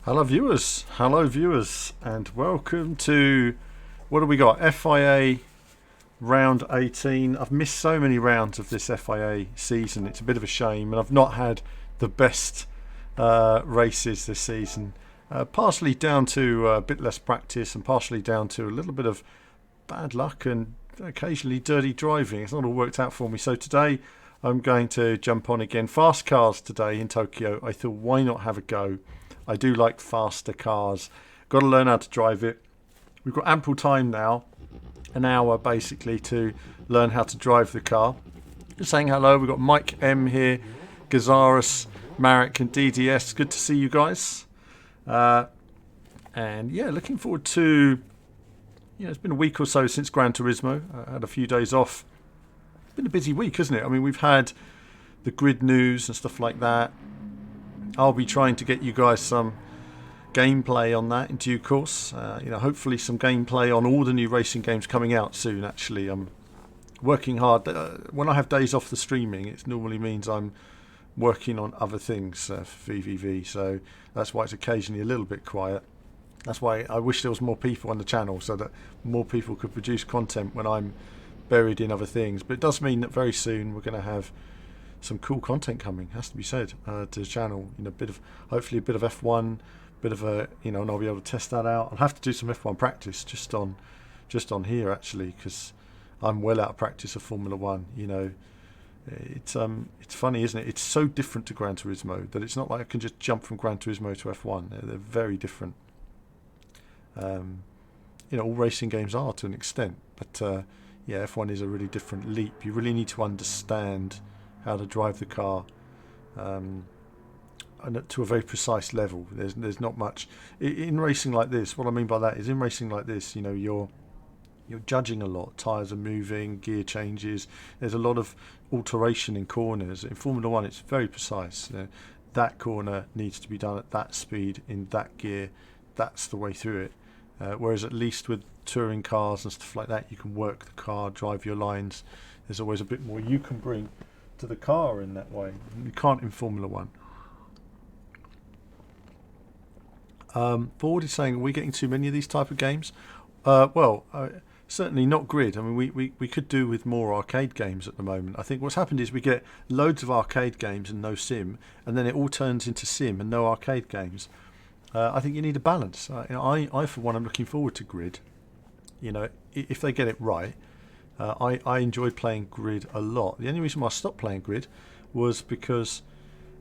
Hello viewers, and welcome to, what do we got, FIA round 18. I've missed so many rounds of this FIA season, it's a bit of a shame, and I've not had the best races this season, partially down to a bit less practice and partially down to a little bit of bad luck and occasionally dirty driving. It's not all worked out for me, so today I'm going to jump on again. Fast cars today in Tokyo. I thought, why not have a go? I do like faster cars. Got to learn how to drive it. We've got ample time now, an hour basically, to learn how to drive the car. Just saying hello. We've got Mike M here, Gazaris, Marek and DDS. Good to see you guys. And yeah, looking forward to, it's been a week or so since Gran Turismo. I had a few days off. It's been a busy week, isn't it? I mean, we've had the grid news and stuff like that. I'll be trying to get you guys some gameplay on that in due course. Hopefully some gameplay on all the new racing games coming out soon. Actually, I'm working hard. When I have days off the streaming, it normally means I'm working on other things for VVV. So that's why it's occasionally a little bit quiet. That's why I wish there was more people on the channel so that more people could produce content when I'm buried in other things. But it does mean that very soon we're going to have some cool content coming, has to be said, to the channel. Hopefully a bit of F1, bit of a, and I'll be able to test that out. I'll have to do some F1 practice just on here actually, because I'm well out of practice of Formula One. It's funny, isn't it? It's so different to Gran Turismo that it's not like I can just jump from Gran Turismo to F1. They're very different. All racing games are to an extent, but F1 is a really different leap. You really need to understand how to drive the car and to a very precise level. There's not much in racing like this. What I mean by that is, in racing like this, you're judging a lot. Tires are moving, gear changes. There's a lot of alteration in corners. In Formula One, it's very precise. That corner needs to be done at that speed in that gear. That's the way through it. Whereas at least with touring cars and stuff like that, you can work the car, drive your lines. There's always a bit more you can bring to the car in that way. You can't in Formula One. Ford is saying, are we getting too many of these type of games? Certainly not grid. I mean, we could do with more arcade games at the moment. I think what's happened is we get loads of arcade games and no sim, and then it all turns into sim and no arcade games. I think you need a balance. I for one, I'm looking forward to grid. If they get it right. I enjoyed playing grid a lot. The only reason why I stopped playing grid was because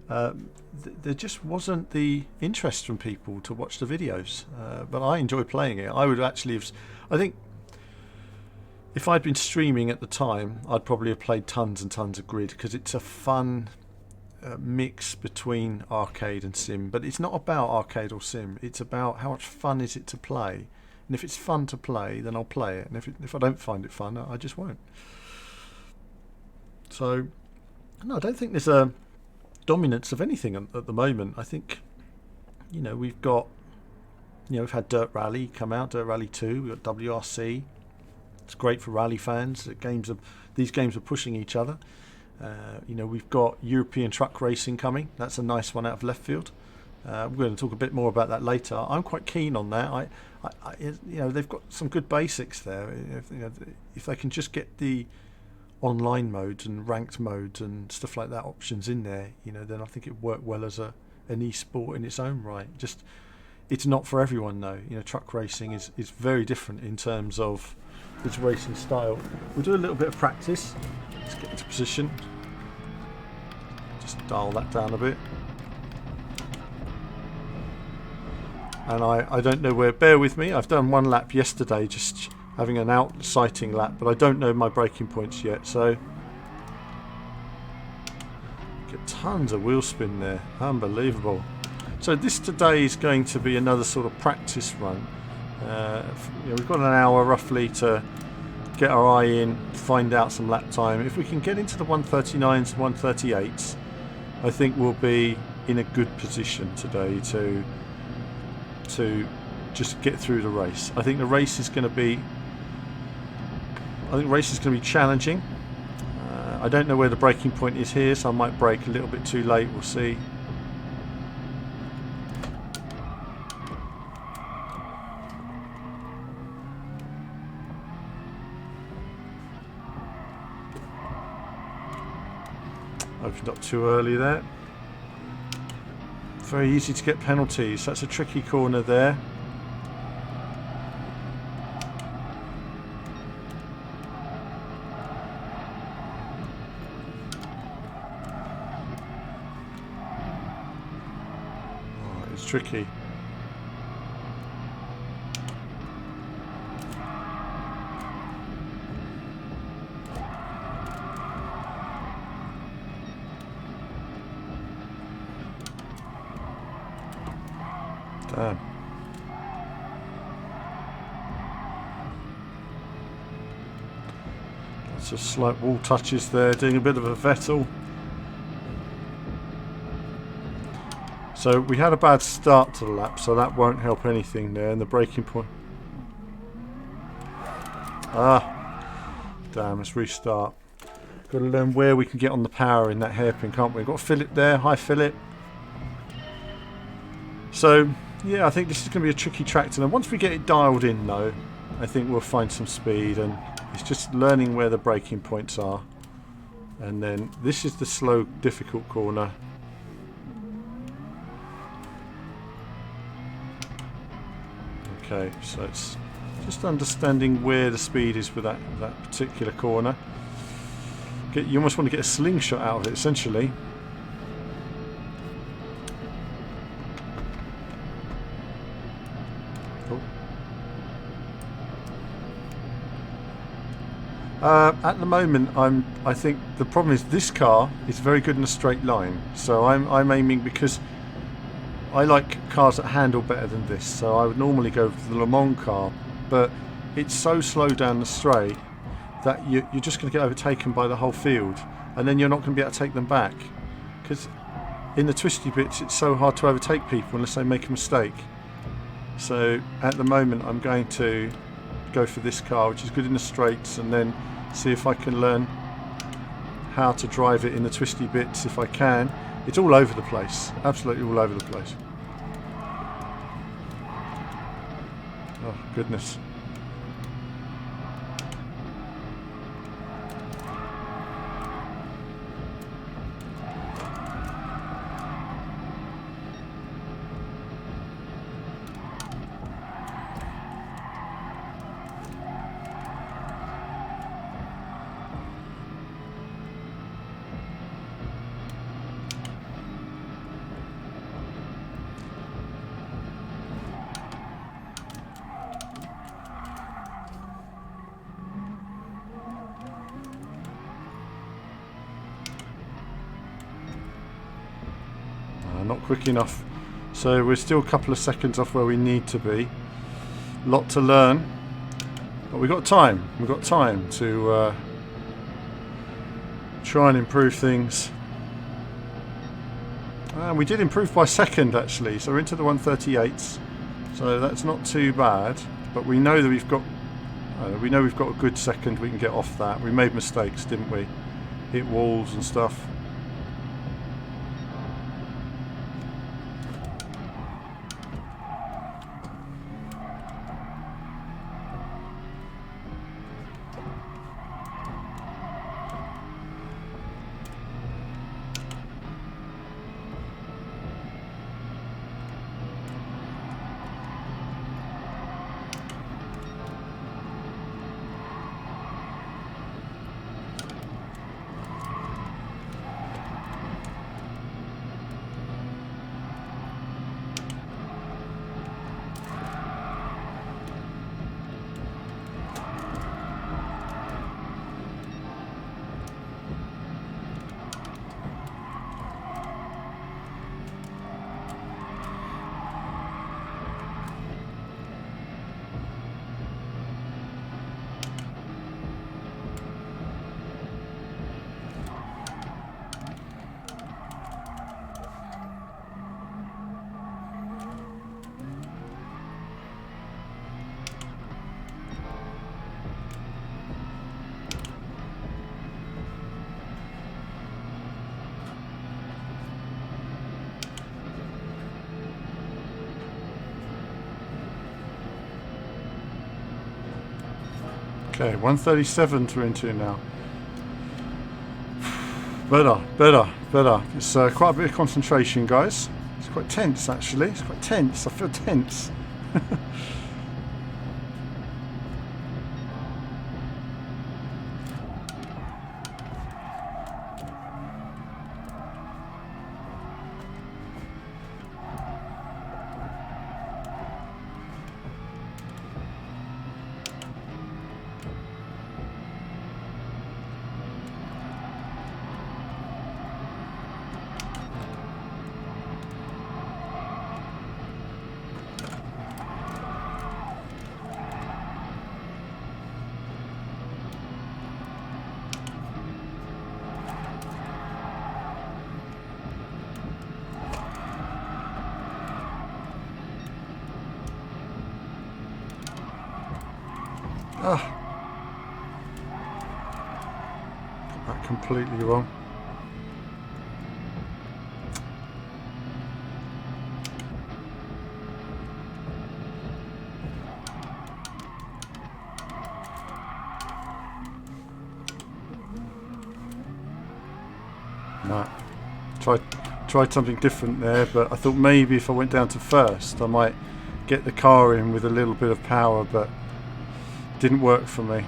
there just wasn't the interest from people to watch the videos. But I enjoyed playing it. I would actually have, I think, if I'd been streaming at the time, I'd probably have played tons and tons of grid, because it's a fun mix between arcade and sim. But it's not about arcade or sim. It's about how much fun is it to play. And if it's fun to play, then I'll play it. And if I don't find it fun, I just won't. So, no, I don't think there's a dominance of anything at the moment. I think, we've got, we've had Dirt Rally come out, Dirt Rally 2. We've got WRC. It's great for rally fans. These games are pushing each other. We've got European truck racing coming. That's a nice one out of left field. We're going to talk a bit more about that later. I'm quite keen on that. They've got some good basics there. If they can just get the online modes and ranked modes and stuff like that options in there, then I think it work well as an e-sport in its own right. Just, it's not for everyone though. Truck racing is very different in terms of its racing style. We'll do a little bit of practice. Let's get into position. Just dial that down a bit. And I don't know where, bear with me, I've done one lap yesterday, just having an out sighting lap, but I don't know my braking points yet, so get tons of wheel spin there, unbelievable. So this today is going to be another sort of practice run. We've got an hour roughly to get our eye in, find out some lap time. If we can get into the 139s, 138s, I think we'll be in a good position today to just get through the race. I think the race is going to be challenging. I don't know where the braking point is here, so I might brake a little bit too late. We'll see. Opened up too early there. Very easy to get penalties. That's a tricky corner there. Oh, it's tricky. Damn. Lots of slight wall touches there, doing a bit of a Vettel. So we had a bad start to the lap, so that won't help anything there, and the braking point. Ah, damn, let's restart. Got to learn where we can get on the power in that hairpin, can't we? Got a fillet there, high fillet. So, yeah, I think this is going to be a tricky track to learn. Once we get it dialed in, though, I think we'll find some speed, and it's just learning where the braking points are. And then this is the slow, difficult corner. Okay, so it's just understanding where the speed is with that particular corner. You almost want to get a slingshot out of it, essentially. At the moment, I think the problem is this car is very good in a straight line. So I'm aiming, because I like cars that handle better than this. So I would normally go for the Le Mans car, but it's so slow down the straight that you're just going to get overtaken by the whole field, and then you're not going to be able to take them back, because in the twisty bits it's so hard to overtake people unless they make a mistake. So at the moment I'm going to go for this car, which is good in the straights, and then see if I can learn how to drive it in the twisty bits if I can. It's all over the place, absolutely all over the place. Oh goodness. Not quick enough, so we're still a couple of seconds off where we need to be. Lot to learn, but we've got time. We've got time to try and improve things. And we did improve by a second actually, so we're into the 138s, so that's not too bad. But we know that we've got a good second. We can get off that. We made mistakes, didn't we? Hit walls and stuff. Okay, 137 we're into now. Better. It's quite a bit of concentration, guys. It's quite tense, actually. It's quite tense. I feel tense. Got that completely wrong. No. Tried something different there, but I thought maybe if I went down to first I might get the car in with a little bit of power, but didn't work for me.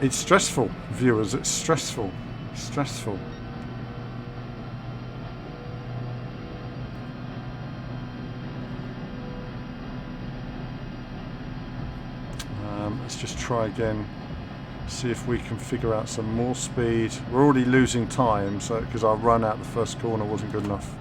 It's stressful, viewers. It's stressful. Stressful. Let's just try again. See if we can figure out some more speed. We're already losing time, so because our run out the first corner wasn't good enough.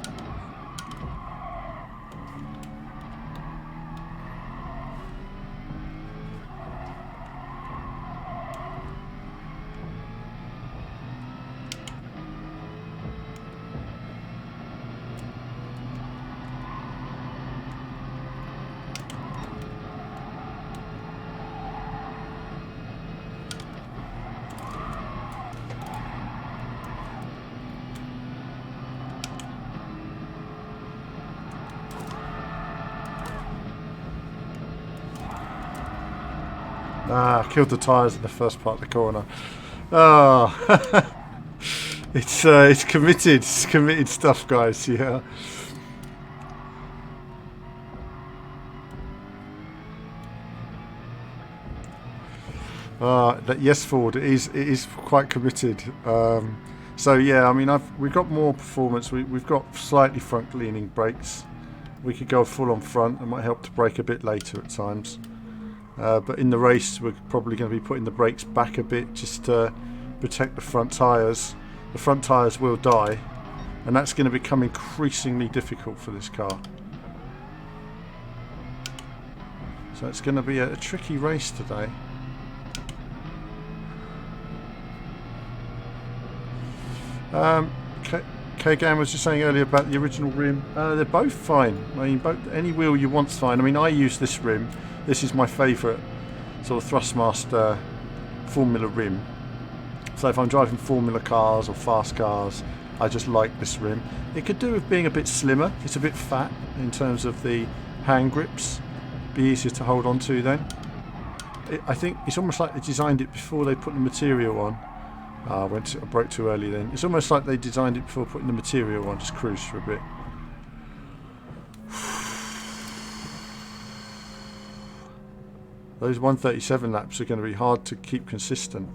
Killed the tyres in the first part of the corner. It's committed. It's committed stuff, guys. Yeah. Yes, Ford. It is quite committed. So yeah, I mean, we've got more performance. We've got slightly front-leaning brakes. We could go full on front. It might help to brake a bit later at times. But in the race, we're probably going to be putting the brakes back a bit just to protect the front tyres. The front tyres will die, and that's going to become increasingly difficult for this car. So it's going to be a tricky race today. K-Gam was just saying earlier about the original rim. They're both fine. I mean, any wheel you want's fine. I mean, I use this rim. This is my favourite sort of Thrustmaster Formula rim. So if I'm driving Formula cars or fast cars, I just like this rim. It could do with being a bit slimmer. It's a bit fat in terms of the hand grips. Be easier to hold on to then. I think it's almost like they designed it before they put the material on. I broke too early then. It's almost like they designed it before putting the material on. Just cruise for a bit. Those 137 laps are going to be hard to keep consistent.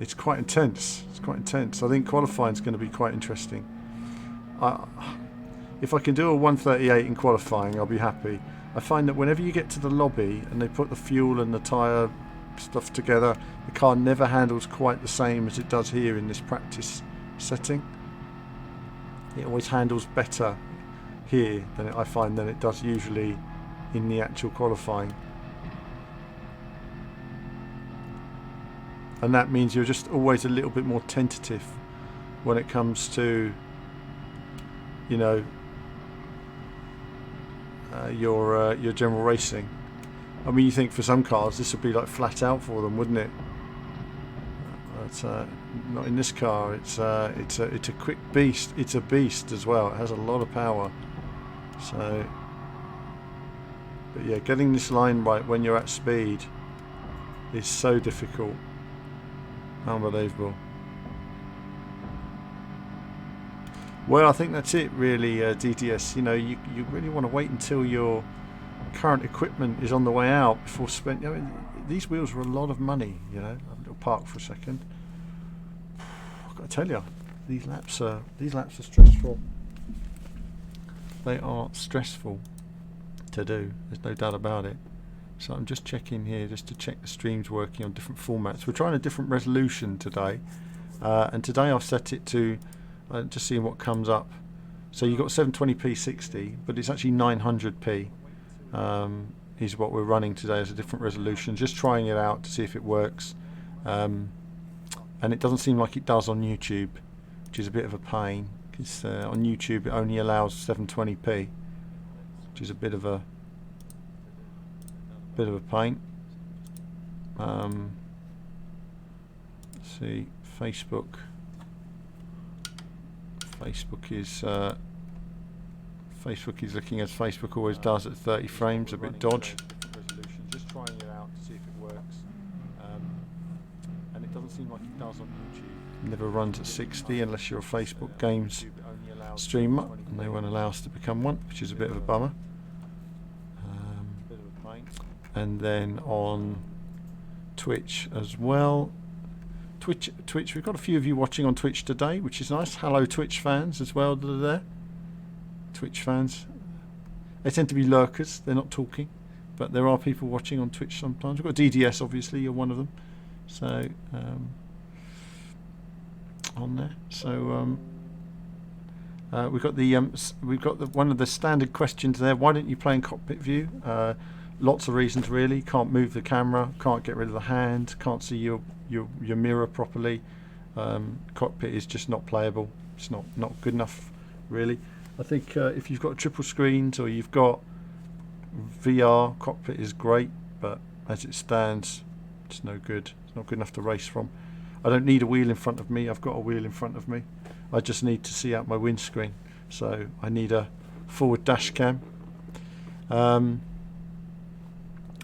It's quite intense. It's quite intense. I think qualifying is going to be quite interesting. If I can do a 138 in qualifying, I'll be happy. I find that whenever you get to the lobby and they put the fuel and the tyre stuff together, the car never handles quite the same as it does here in this practice setting. It always handles better here I find than it does usually in the actual qualifying. And that means you're just always a little bit more tentative when it comes to, you know, your general racing. I mean, you think for some cars this would be like flat out for them, wouldn't it? But not in this car. It's a quick beast. It's a beast as well. It has a lot of power. So, but yeah, getting this line right when you're at speed is so difficult. Unbelievable. Well, I think that's it really, DDS. You know, you really want to wait until your current equipment is on the way out before spending. I mean, these wheels are a lot of money, you know. I'll little park for a second. I've got to tell you, these laps are stressful. They are stressful to do. There's no doubt about it. So I'm just checking here just to check the stream's working on different formats. We're trying a different resolution today, and today I've set it to just seeing what comes up. So you've got 720p 60, but it's actually 900p is what we're running today as a different resolution. Just trying it out to see if it works, and it doesn't seem like it does on YouTube, which is a bit of a pain, because on YouTube it only allows 720p, which is a bit of a pain. Let's see, Facebook is looking as Facebook always does at 30 frames, a bit dodge. Just trying it out to see if it works, and it doesn't seem like it does on YouTube. Never runs at 60 unless you're a Facebook games streamer, and they won't allow us to become one, which is a bit of a bummer. And then on Twitch as well. Twitch, we've got a few of you watching on Twitch today, which is nice. Hello Twitch fans as well that are there. Twitch fans. They tend to be lurkers, they're not talking, but there are people watching on Twitch sometimes. We've got DDS, obviously, you're one of them. So, on there. So, we've got one of the standard questions there. Why don't you play in cockpit view? Lots of reasons really. Can't move the camera, can't get rid of the hand, can't see your mirror properly. Cockpit is just not playable. It's not good enough really. I think if you've got triple screens or you've got VR, cockpit is great, but as it stands, it's no good. It's not good enough to race from. I don't need a wheel in front of me. I've got a wheel in front of me. I just need to see out my windscreen. So I need a forward dash cam.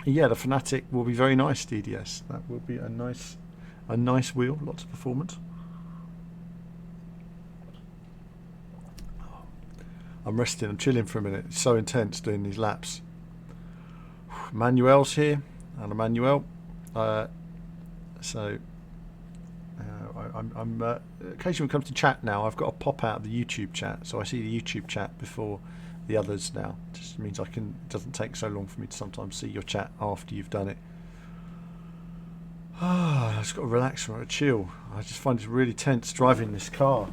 Yeah, the Fanatic will be very nice, DDS. That will be a nice wheel, lots of performance. I'm resting, I'm chilling for a minute. It's so intense doing these laps. Manuel's here, and Emmanuel. So I'm occasionally when it comes to chat now, I've got to pop out of the YouTube chat, so I see the YouTube chat before the others now. Just means it doesn't take so long for me to sometimes see your chat after you've done it. I just got to relax and chill. I just find it really tense driving this car.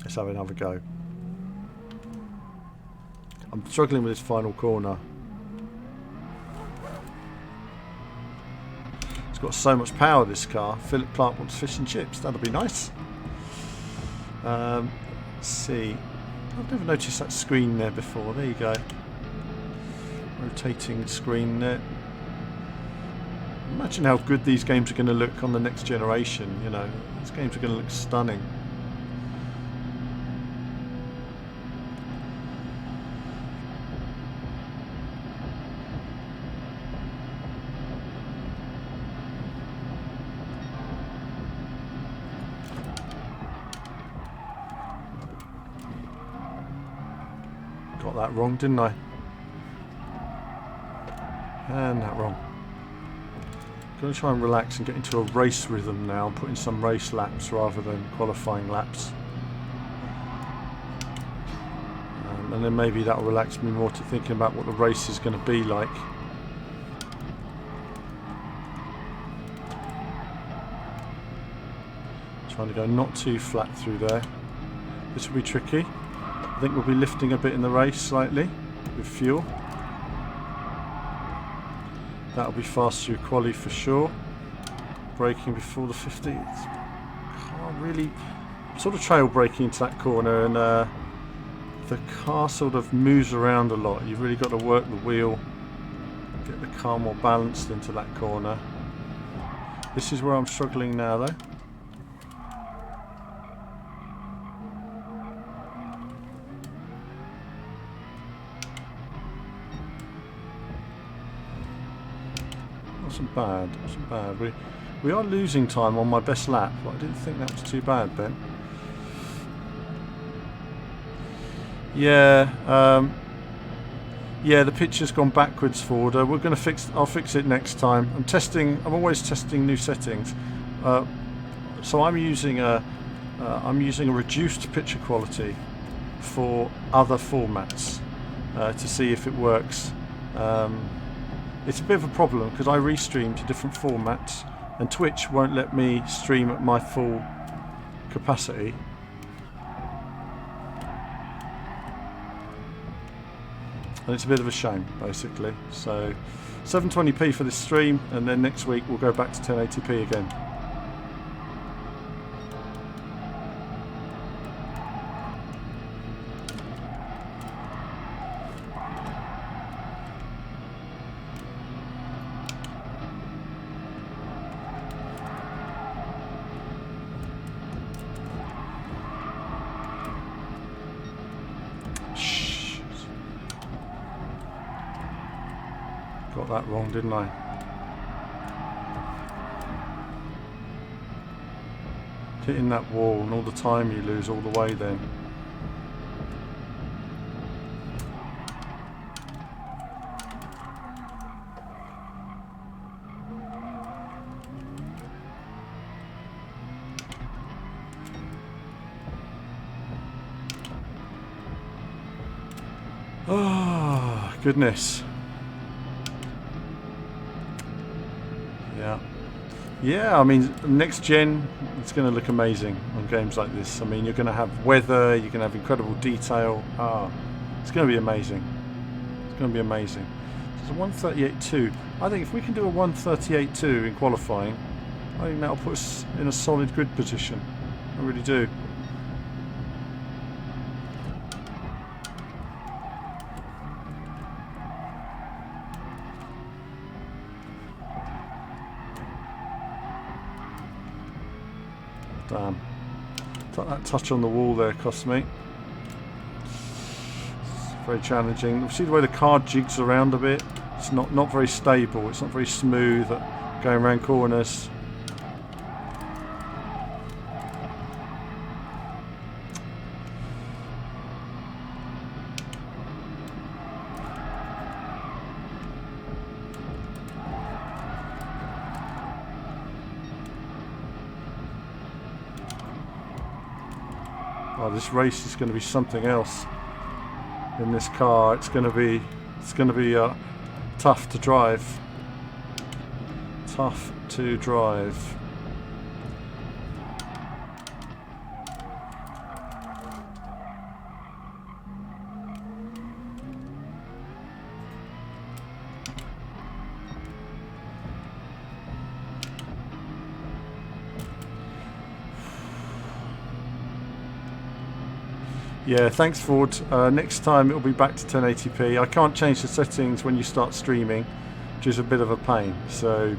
Let's have another go. I'm struggling with this final corner. It's got so much power, this car. Philip Clark wants fish and chips. That'll be nice. Let's see. I've never noticed that screen there before. There you go. Rotating screen there. Imagine how good these games are going to look on the next generation, you know. These games are going to look stunning. Got that wrong, didn't I? And that wrong. I'm going to try and relax and get into a race rhythm now. I'm putting some race laps rather than qualifying laps. And then maybe that will relax me more to thinking about what the race is going to be like. Trying to go not too flat through there. This will be tricky. I think we'll be lifting a bit in the race slightly with fuel. That'll be fast through quali for sure. Braking before the 50. Can't really sort of trail braking into that corner, and the car sort of moves around a lot. You've really got to work the wheel, get the car more balanced into that corner. This is where I'm struggling now though. wasn't bad. It wasn't bad. We are losing time on my best lap, but I didn't think that was too bad, Ben. Yeah, yeah, the picture's gone backwards forward. We're going to fix. I'll fix it next time. I'm always testing new settings. So I'm using a reduced picture quality for other formats to see if it works. It's a bit of a problem because I restream to different formats, and Twitch won't let me stream at my full capacity. And it's a bit of a shame, basically. So 720p for this stream, and then next week we'll go back to 1080p again. Got that wrong, didn't I? Hitting that wall, and all the time you lose all the way then. Oh, goodness. Yeah, I mean, next gen, it's going to look amazing on games like this. I mean, you're going to have weather, you're going to have incredible detail. It's going to be amazing. It's going to be amazing. So it's a 138.2. I think if we can do a 138.2 in qualifying, I think that'll put us in a solid grid position. I really do. Damn. That touch on the wall there cost me. It's very challenging. You see the way the car jigs around a bit? It's not very stable. It's not very smooth at going around corners. Oh, this race is going to be something else in this car. It's going to be tough to drive. Tough to drive. Yeah, thanks Ford. Next time it'll be back to 1080p. I can't change the settings when you start streaming, which is a bit of a pain. So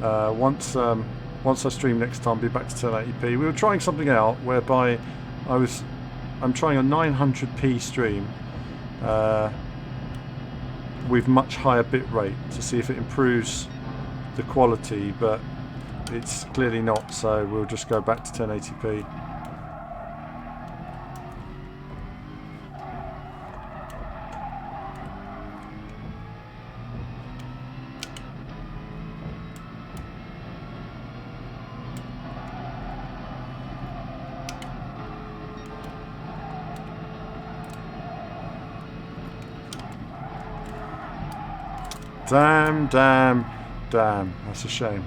once I stream next time, I'll be back to 1080p. We were trying something out whereby I'm trying a 900p stream with much higher bit rate to see if it improves the quality, but it's clearly not. So we'll just go back to 1080p. Damn. That's a shame.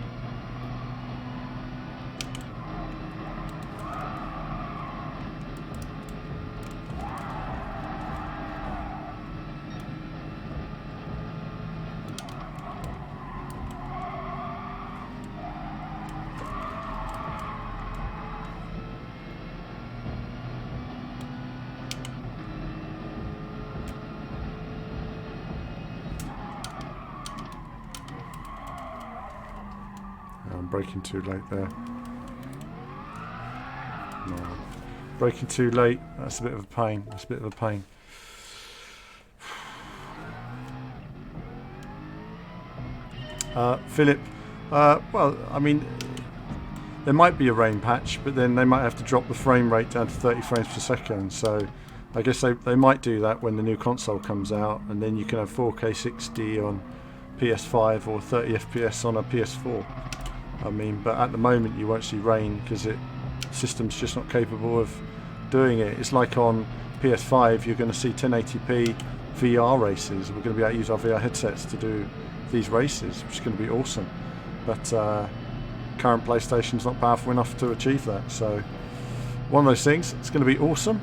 I'm braking too late there. No. Braking too late. That's a bit of a pain. That's a bit of a pain. Philip, well, I mean, there might be a rain patch, but then they might have to drop the frame rate down to 30 frames per second. So I guess they might do that when the new console comes out, and then you can have 4K 60 on PS5 or 30 FPS on a PS4. I mean, but at the moment you won't see rain because the system's just not capable of doing it. It's like on PS5 you're going to see 1080p VR races. We're going to be able to use our VR headsets to do these races, which is going to be awesome. But current PlayStation's not powerful enough to achieve that. So one of those things. It's going to be awesome.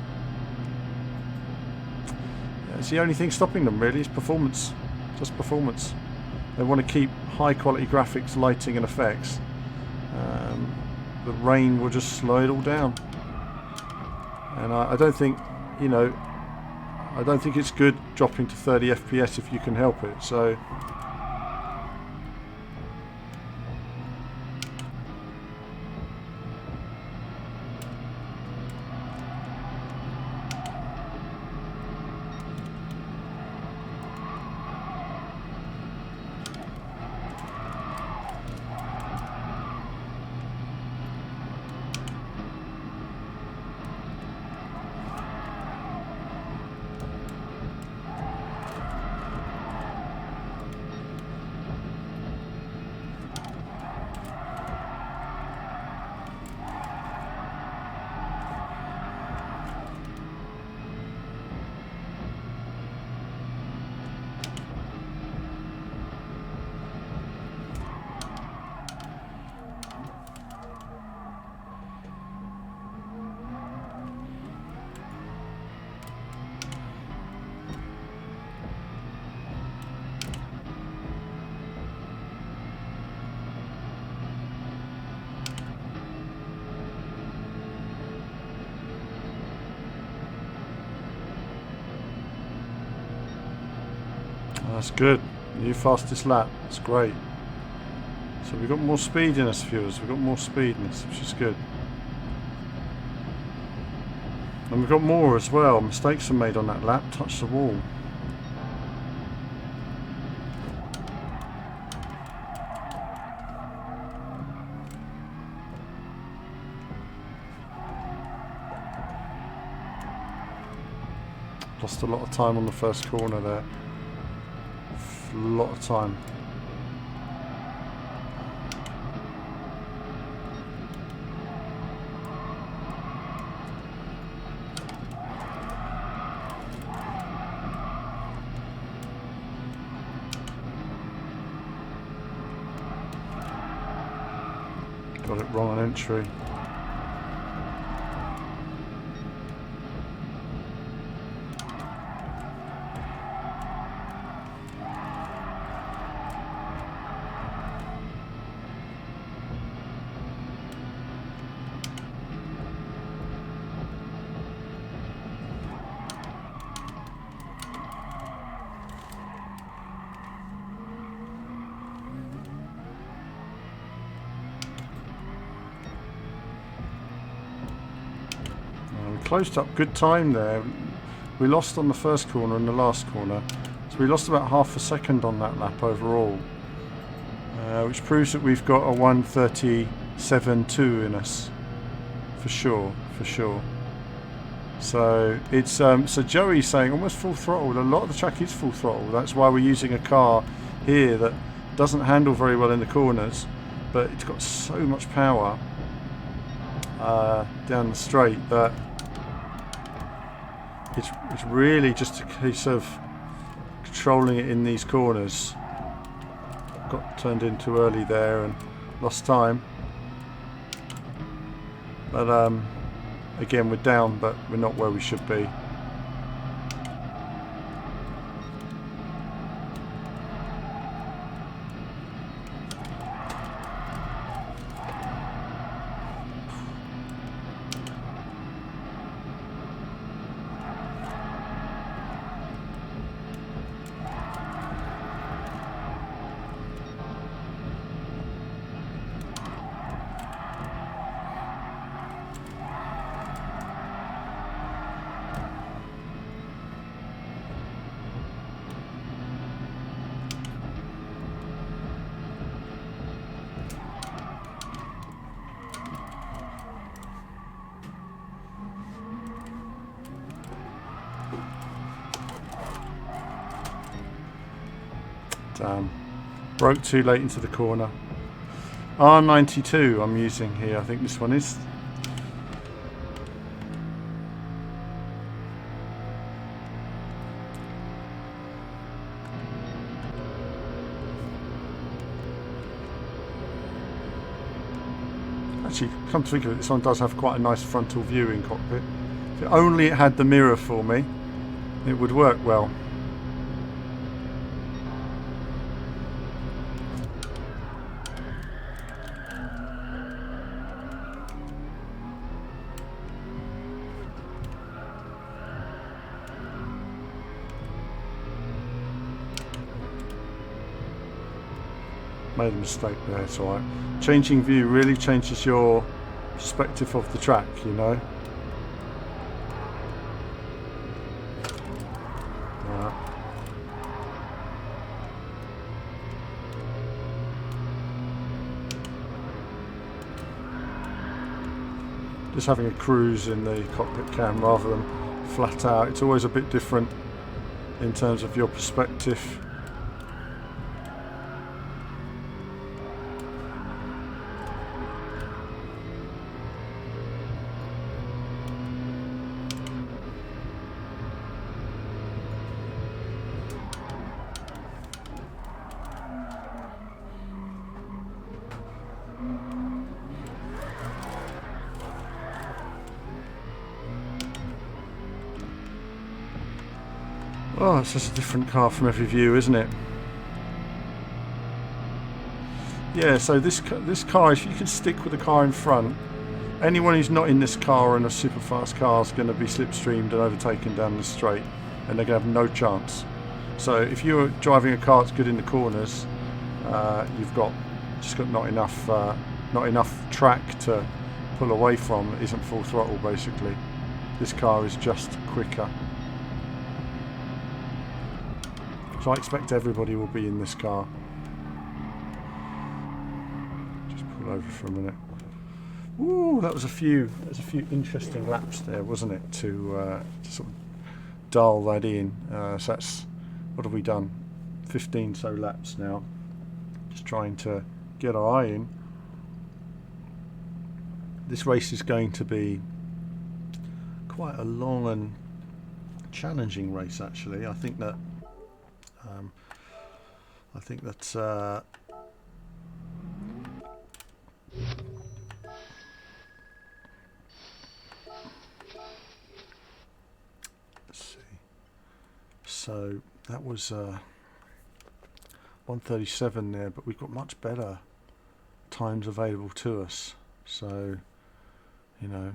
It's the only thing stopping them really is performance. Just performance. They want to keep high quality graphics, lighting and effects. The rain will just slow it all down. And I don't think, I don't think it's good dropping to 30 FPS if you can help it. So that's good. New fastest lap. That's great. So we've got more speed in us, viewers. We've got more speed in us, which is good. And we've got more as well. Mistakes are made on that lap. Touch the wall. Lost a lot of time on the first corner there. A lot of time. Got it wrong on entry. Closed up good time there. We lost on the first corner and the last corner, so we lost about half a second on that lap overall, which proves that we've got a 1:37.2 in us for sure, for sure. So it's so Joey's saying almost full throttle. A lot of the track is full throttle. That's why we're using a car here that doesn't handle very well in the corners, but it's got so much power down the straight that it's really just a case of controlling it in these corners. Got turned in too early there and lost time. But again, we're down, but we're not where we should be. Damn. Broke too late into the corner. R92 I'm using here, I think this one is. Actually, come to think of it, this one does have quite a nice frontal view in cockpit. If only it had the mirror for me, it would work well. Made a mistake there, it's alright. Changing view really changes your perspective of the track, you know. Just having a cruise in the cockpit cam rather than flat out, it's always a bit different in terms of your perspective. Oh, it's just a different car from every view, isn't it? Yeah, so this car, if you can stick with the car in front, anyone who's not in this car or in a super fast car is going to be slipstreamed and overtaken down the straight, and they're going to have no chance. So if you're driving a car that's good in the corners, you've just got not enough track to pull away from. It isn't full throttle basically. This car is just quicker. So I expect everybody will be in this car. Just pull over for a minute. Ooh, that was a few interesting laps there, wasn't it? To sort of dial that in. So that's, what have we done? 15 so laps now. Just trying to get our eye in. This race is going to be quite a long and challenging race, actually. I think that. Let's see. So that was 1:37 there, but we've got much better times available to us. So, I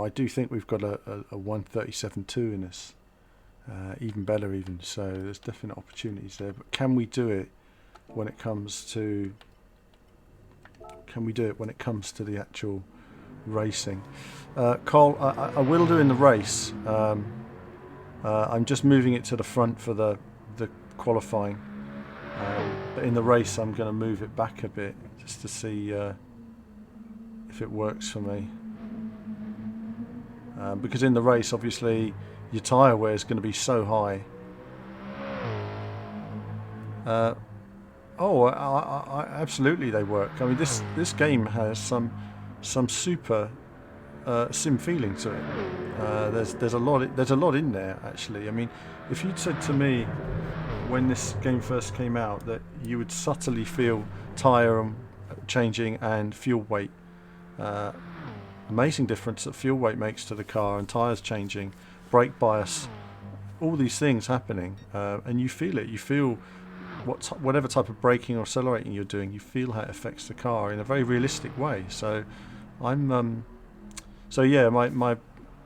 do think we've got a 1:37.2 in us. Even better even, so there's definite opportunities there, but can we do it when it comes to the actual racing? Cole, I will do in the race. I'm just moving it to the front for the qualifying, but in the race I'm going to move it back a bit just to see if it works for me, because in the race obviously your tyre wear is going to be so high. Absolutely they work. I mean, this game has some super sim feeling to it. There's a lot in there actually. I mean, if you'd said to me when this game first came out that you would subtly feel tyre changing and fuel weight, amazing difference that fuel weight makes to the car and tyres changing, brake bias, all these things happening, and you feel it. You feel whatever type of braking or accelerating you're doing, you feel how it affects the car in a very realistic way. So I'm my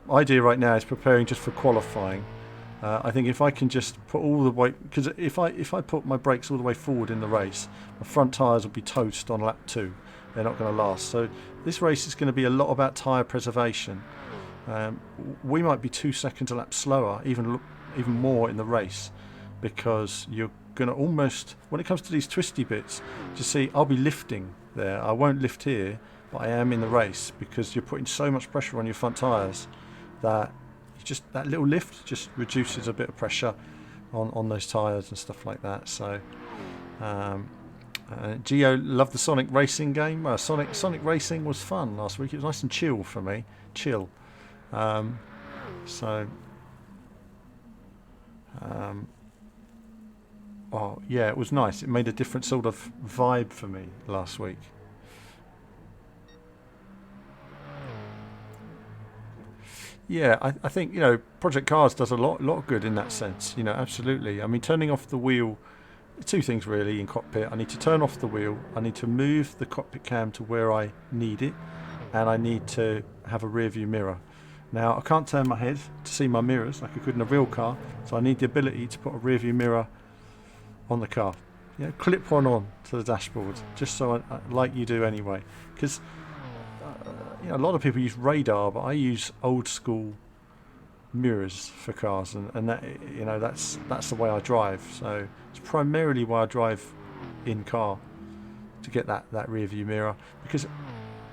idea right now is preparing just for qualifying. I think if I can just put all the weight, because if I put my brakes all the way forward in the race, my front tyres will be toast on lap 2. They're not going to last. So this race is going to be a lot about tyre preservation. We might be 2 seconds a lap slower, even more in the race, because you're going to almost, when it comes to these twisty bits, just see I'll be lifting there. I won't lift here, but I am in the race because you're putting so much pressure on your front tyres that that little lift just reduces a bit of pressure. on those tyres and stuff like that. So Geo loved the Sonic Racing game. Sonic Racing was fun last week. It was nice and chill for me. Chill. So oh yeah, it was nice. It made a different sort of vibe for me last week. Yeah, I think, Project Cars does a lot of good in that sense. Absolutely. I mean, turning off the wheel, two things really in cockpit. I need to turn off the wheel. I need to move the cockpit cam to where I need it, and I need to have a rear view mirror. Now, I can't turn my head to see my mirrors like I could in a real car, so I need the ability to put a rear view mirror on the car. Clip one on to the dashboard, just so like you do anyway. Because a lot of people use radar, but I use old school mirrors for cars, and that that's the way I drive. So it's primarily why I drive in car, to get that rear view mirror, because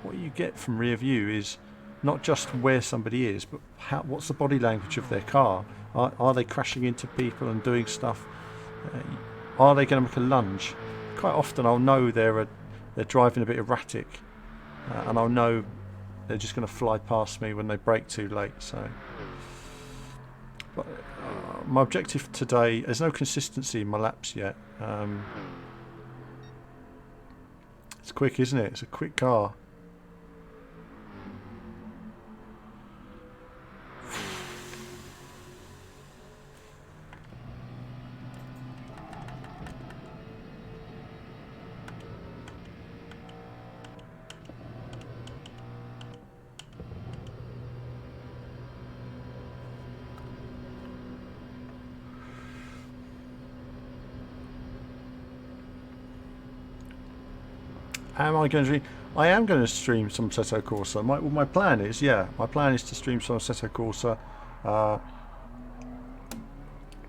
what you get from rear view is not just where somebody is, but what's the body language of their car. Are they crashing into people and doing stuff? Are they going to make a lunge? Quite often I'll know they're driving a bit erratic, and I'll know they're just going to fly past me when they brake too late. So but, my objective today, there's no consistency in my laps yet. It's quick, isn't it? It's a quick car. Am I going to stream? I am going to stream some Assetto Corsa. My plan is, my plan is to stream some Assetto Corsa.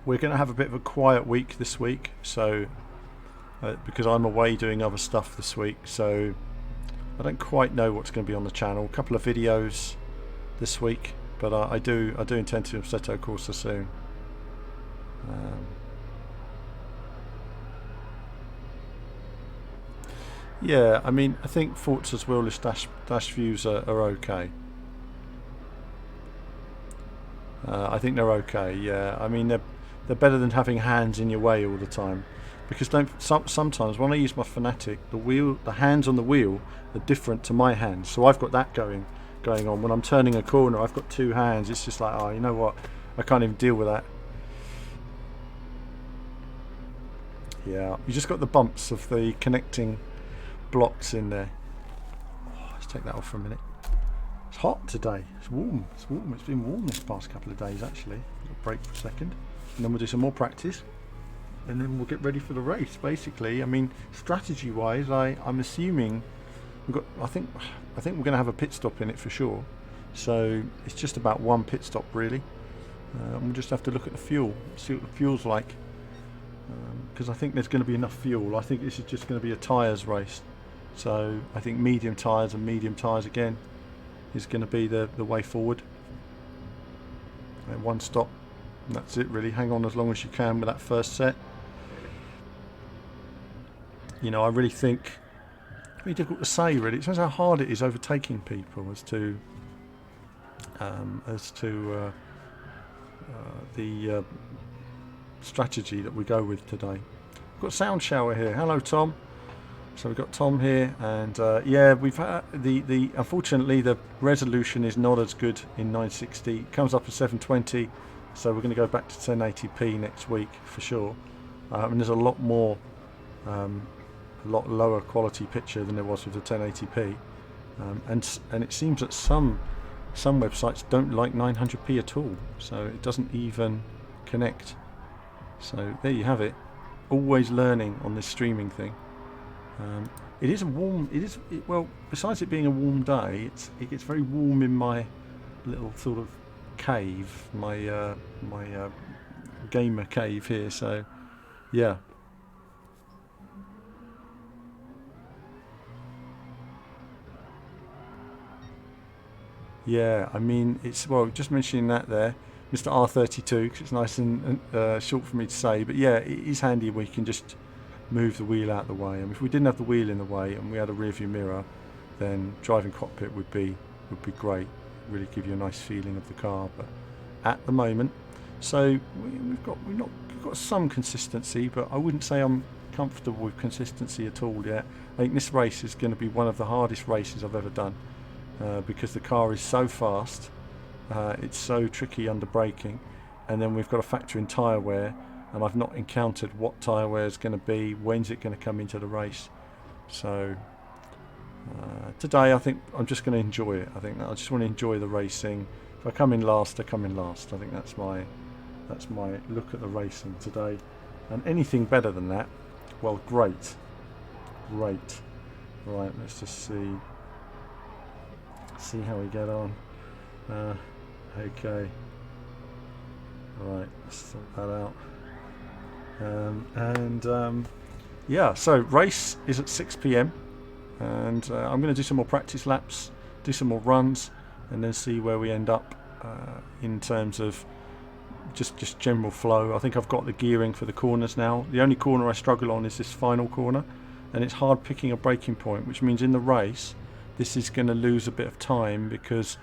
We're going to have a bit of a quiet week this week, so because I'm away doing other stuff this week, so I don't quite know what's going to be on the channel. A couple of videos this week, but I do intend to do Assetto Corsa soon. Yeah, I mean, I think Forza's wheelless dash views are okay. I think they're okay. Yeah, I mean they're better than having hands in your way all the time, because sometimes when I use my Fanatic, the hands on the wheel are different to my hands. So I've got that going on when I'm turning a corner. I've got two hands. It's just like, oh, you know what? I can't even deal with that. Yeah, you just got the bumps of the connecting blocks in there. Oh, let's take that off for a minute. It's hot today. It's warm. It's been warm this past couple of days actually. We'll break for a second, and then we'll do some more practice, and then we'll get ready for the race. Basically, I mean, strategy wise, I'm assuming I think we're going to have a pit stop in it for sure. So it's just about one pit stop really. We'll just have to look at the fuel, see what the fuel's like, because I think there's going to be enough fuel. I think this is just going to be a tyres race. So I think medium tyres again is going to be the way forward. One stop, and that's it really. Hang on as long as you can with that first set. I really think, very difficult to say really. It depends how hard it is overtaking people as to the strategy that we go with today. We've got sound shower here. Hello Tom. So we've got Tom here, and we've had the unfortunately the resolution is not as good in 960. It comes up at 720, so we're going to go back to 1080p next week for sure. And there's a lot lower quality picture than there was with the 1080p, and it seems that some websites don't like 900p at all, so it doesn't even connect. So there you have it. Always learning on this streaming thing. It is a warm. Well, besides it being a warm day, it gets very warm in my little sort of cave, my gamer cave here. So, yeah. Yeah, I mean, just mentioning that there. Mr. R32, because it's nice and short for me to say. But yeah, it is handy where you can just move the wheel out of the way. I mean, if we didn't have the wheel in the way and we had a rear view mirror, then driving cockpit would be great. Really give you a nice feeling of the car. But at the moment, so we've got some consistency, but I wouldn't say I'm comfortable with consistency at all yet. I think this race is going to be one of the hardest races I've ever done, because the car is so fast, it's so tricky under braking, and then we've got to factor in tyre wear, and I've not encountered what tyre wear is going to be, when's it going to come into the race. So today I think I'm just going to enjoy it. I think I just want to enjoy the racing. If I come in last, I come in last. I think that's my look at the racing today, and anything better than that, well, great. Right, let's just see how we get on. Okay, right, let's sort that out. Yeah, so race is at 6 p.m. and I'm going to do some more practice laps, do some more runs, and then see where we end up in terms of just general flow. I think I've got the gearing for the corners now. The only corner I struggle on is this final corner, and it's hard picking a braking point, which means in the race this is going to lose a bit of time, because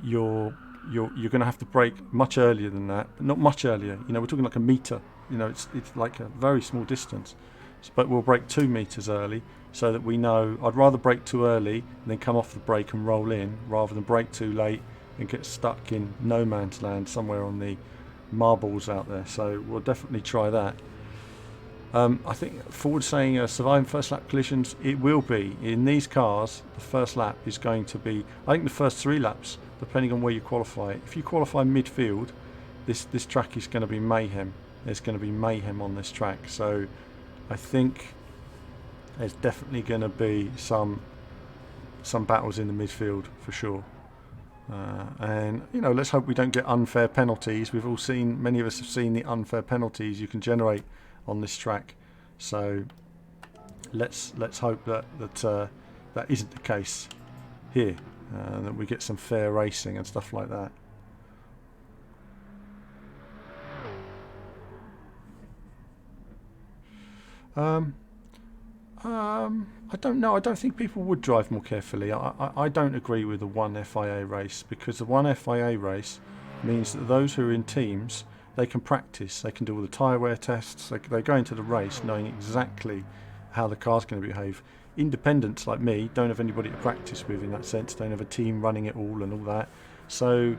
you're going to have to brake much earlier than that, but not much earlier. You know, we're talking like a metre. You know, it's like a very small distance, but we'll brake 2 meters early, so that we know. I'd rather brake too early and then come off the brake and roll in, rather than brake too late and get stuck in no man's land somewhere on the marbles out there. So we'll definitely try that. I think Ford saying surviving first lap collisions, it will be. In these cars, the first lap is going to be, I think the first 3 laps, depending on where you qualify. If you qualify midfield, this track is going to be mayhem. There's going to be mayhem on this track. So I think there's definitely going to be some battles in the midfield for sure. And you know, let's hope we don't get unfair penalties. We've all seen, many of us have seen the unfair penalties you can generate on this track. So let's hope that isn't the case here, that we get some fair racing and stuff like that. I don't know. I don't think people would drive more carefully. I don't agree with the one FIA race, because the one FIA race means that those who are in teams, they can practice. They can do all the tyre wear tests. They go into the race knowing exactly how the car's going to behave. Independents like me don't have anybody to practice with in that sense. Don't have a team running it all and all that. So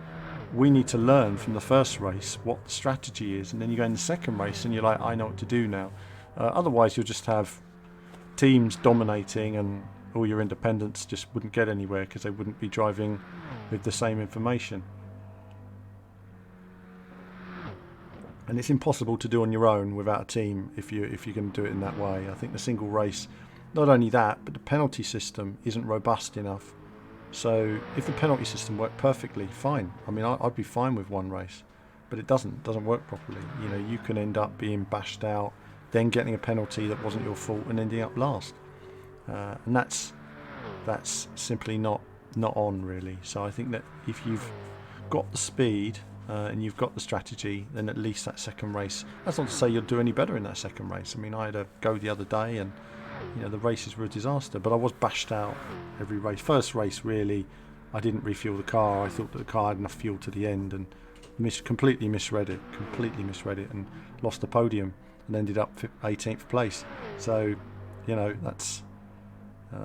we need to learn from the first race what the strategy is, and then you go in the second race and you're like, I know what to do now. Otherwise, you'll just have teams dominating, and all your independents just wouldn't get anywhere because they wouldn't be driving with the same information. And it's impossible to do on your own without a team if you're going to do it in that way. I think the single race, not only that, but the penalty system isn't robust enough. So if the penalty system worked perfectly, fine. I mean, I'd be fine with one race, but it doesn't work properly. You know, you can end up being bashed out, then getting a penalty that wasn't your fault and ending up last, and that's simply not on, really. So I think that if you've got the speed and you've got the strategy, then at least that second race, that's not to say you'll do any better in that second race. I mean, I had a go the other day, and you know, the races were a disaster, but I was bashed out every race. First race, really, I didn't refuel the car. I thought that the car had enough fuel to the end, and completely misread it, and lost the podium and ended up 18th place. So, you know, that's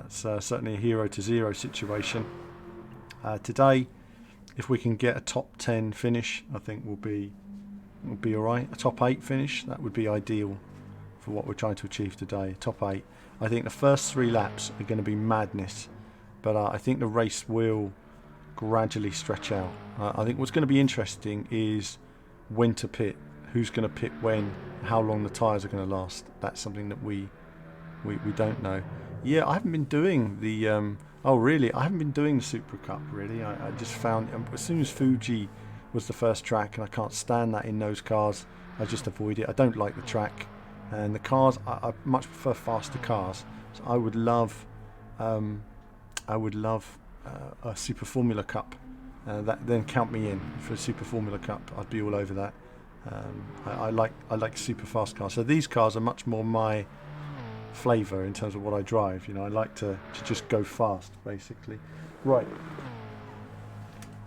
certainly a 0 to 0 situation. Today, if we can get a top 10 finish, I think we'll be all right. A top 8 finish, that would be ideal for what we're trying to achieve today. Top 8. I think the first 3 laps are going to be madness, but I think the race will gradually stretch out. I think what's going to be interesting is when to pit, who's going to pit when, how long the tyres are going to last. That's something that we don't know. Yeah, I haven't been doing the I haven't been doing the Super Cup, really. I just found, as soon as Fuji was the first track, and I can't stand that in those cars, I just avoid it. I don't like the track, and the cars, I much prefer faster cars. So I would love a Super Formula Cup that then count me in for Super Formula Cup. I'd be all over that. I like super fast cars. So these cars are much more my flavour in terms of what I drive. You know, I like to just go fast, basically. Right.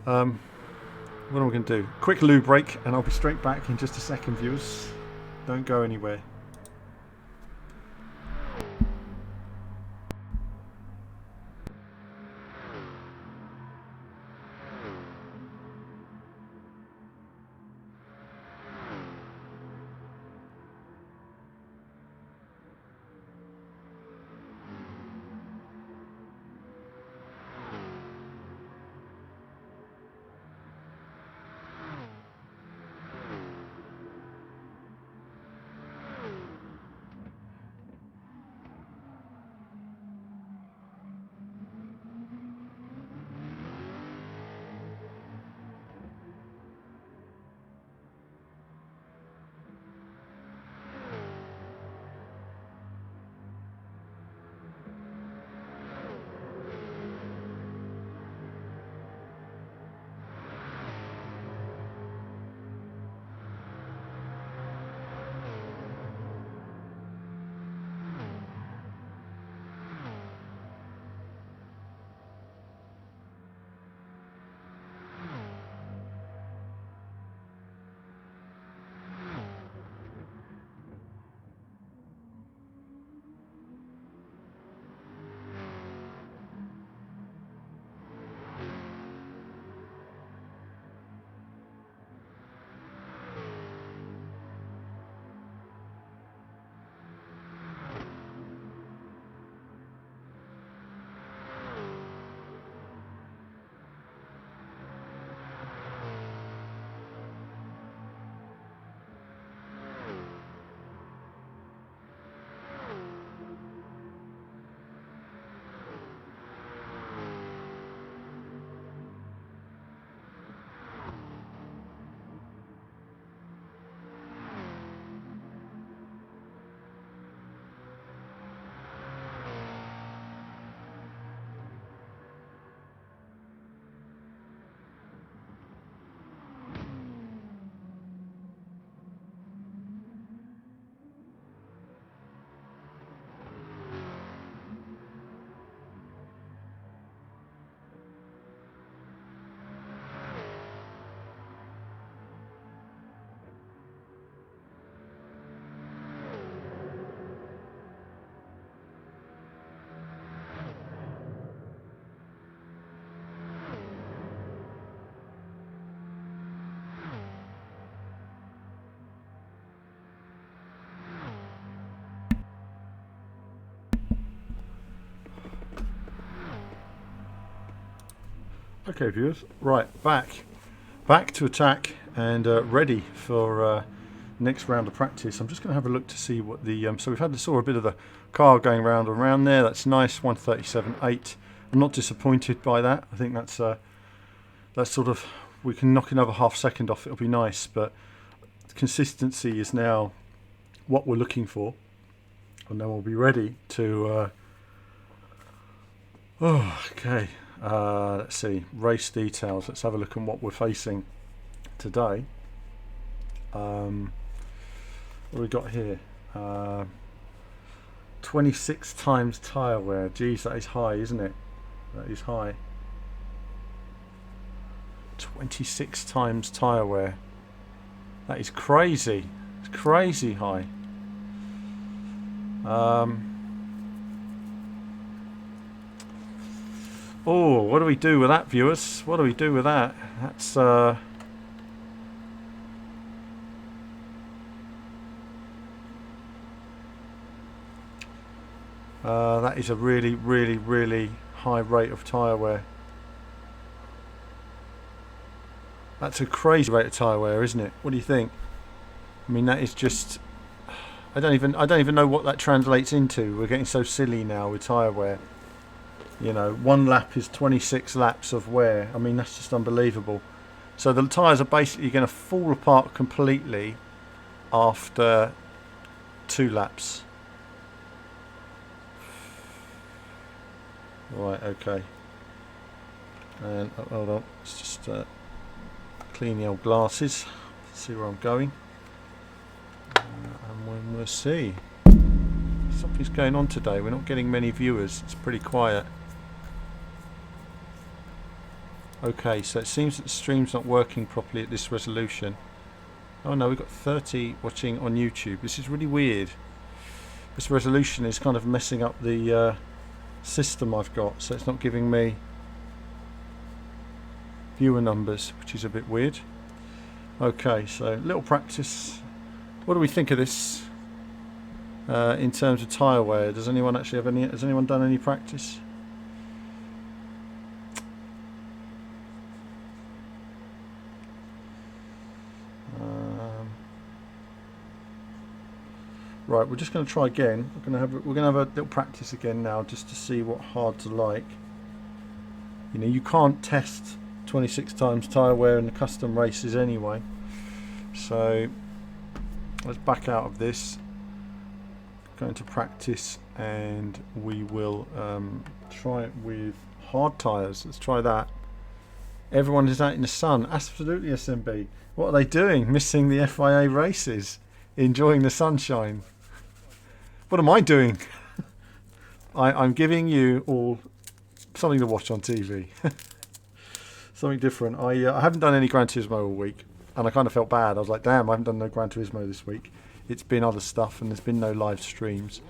What am I going to do? Quick loo break, and I'll be straight back in just a second, viewers. Don't go anywhere. Okay, viewers. Right, back to attack and ready for next round of practice. I'm just going to have a look to see what the so we've saw a bit of the car going round and around there. That's nice. 137.8. I'm not disappointed by that. I think that's sort of, we can knock another half second off. It'll be nice, but consistency is now what we're looking for, and then we'll be ready to. Okay. Let's see, race details. Let's have a look at what we're facing today. What have we got here? 26 times tyre wear. Geez, that is high, isn't it? That is high. 26 times tyre wear. That is crazy. It's crazy high. Oh, what do we do with that, viewers? What do we do with that? That's that is a really high rate of tyre wear. That's a crazy rate of tyre wear, isn't it? What do you think? I mean, that is just, I don't even know what that translates into. We're getting so silly now with tyre wear. You know, one lap is 26 laps of wear. I mean, that's just unbelievable. So the tyres are basically going to fall apart completely after 2 laps. Right, okay. And hold on, let's just clean the old glasses, see where I'm going, and when we'll see. Something's going on today. We're not getting many viewers. It's pretty quiet. Okay, so it seems that the stream's not working properly at this resolution. Oh no, we've got 30 watching on YouTube. This is really weird. This resolution is kind of messing up the system I've got, so it's not giving me viewer numbers, which is a bit weird. Okay, so little practice. What do we think of this in terms of tyre wear? Does anyone actually have any? Has anyone done any practice? Right, we're just going to try again. We're going to have a little practice again now, just to see what hards are like. You know, you can't test 26 times tyre wear in the custom races anyway. So let's back out of this. Go into practice, and we will try it with hard tyres. Let's try that. Everyone is out in the sun. Absolutely, SMB. What are they doing? Missing the FIA races, enjoying the sunshine. What am I doing? I'm giving you all something to watch on TV. Something different. I haven't done any Gran Turismo all week, and I kind of felt bad. I was like, damn, I haven't done no Gran Turismo this week. It's been other stuff, and there's been no live streams.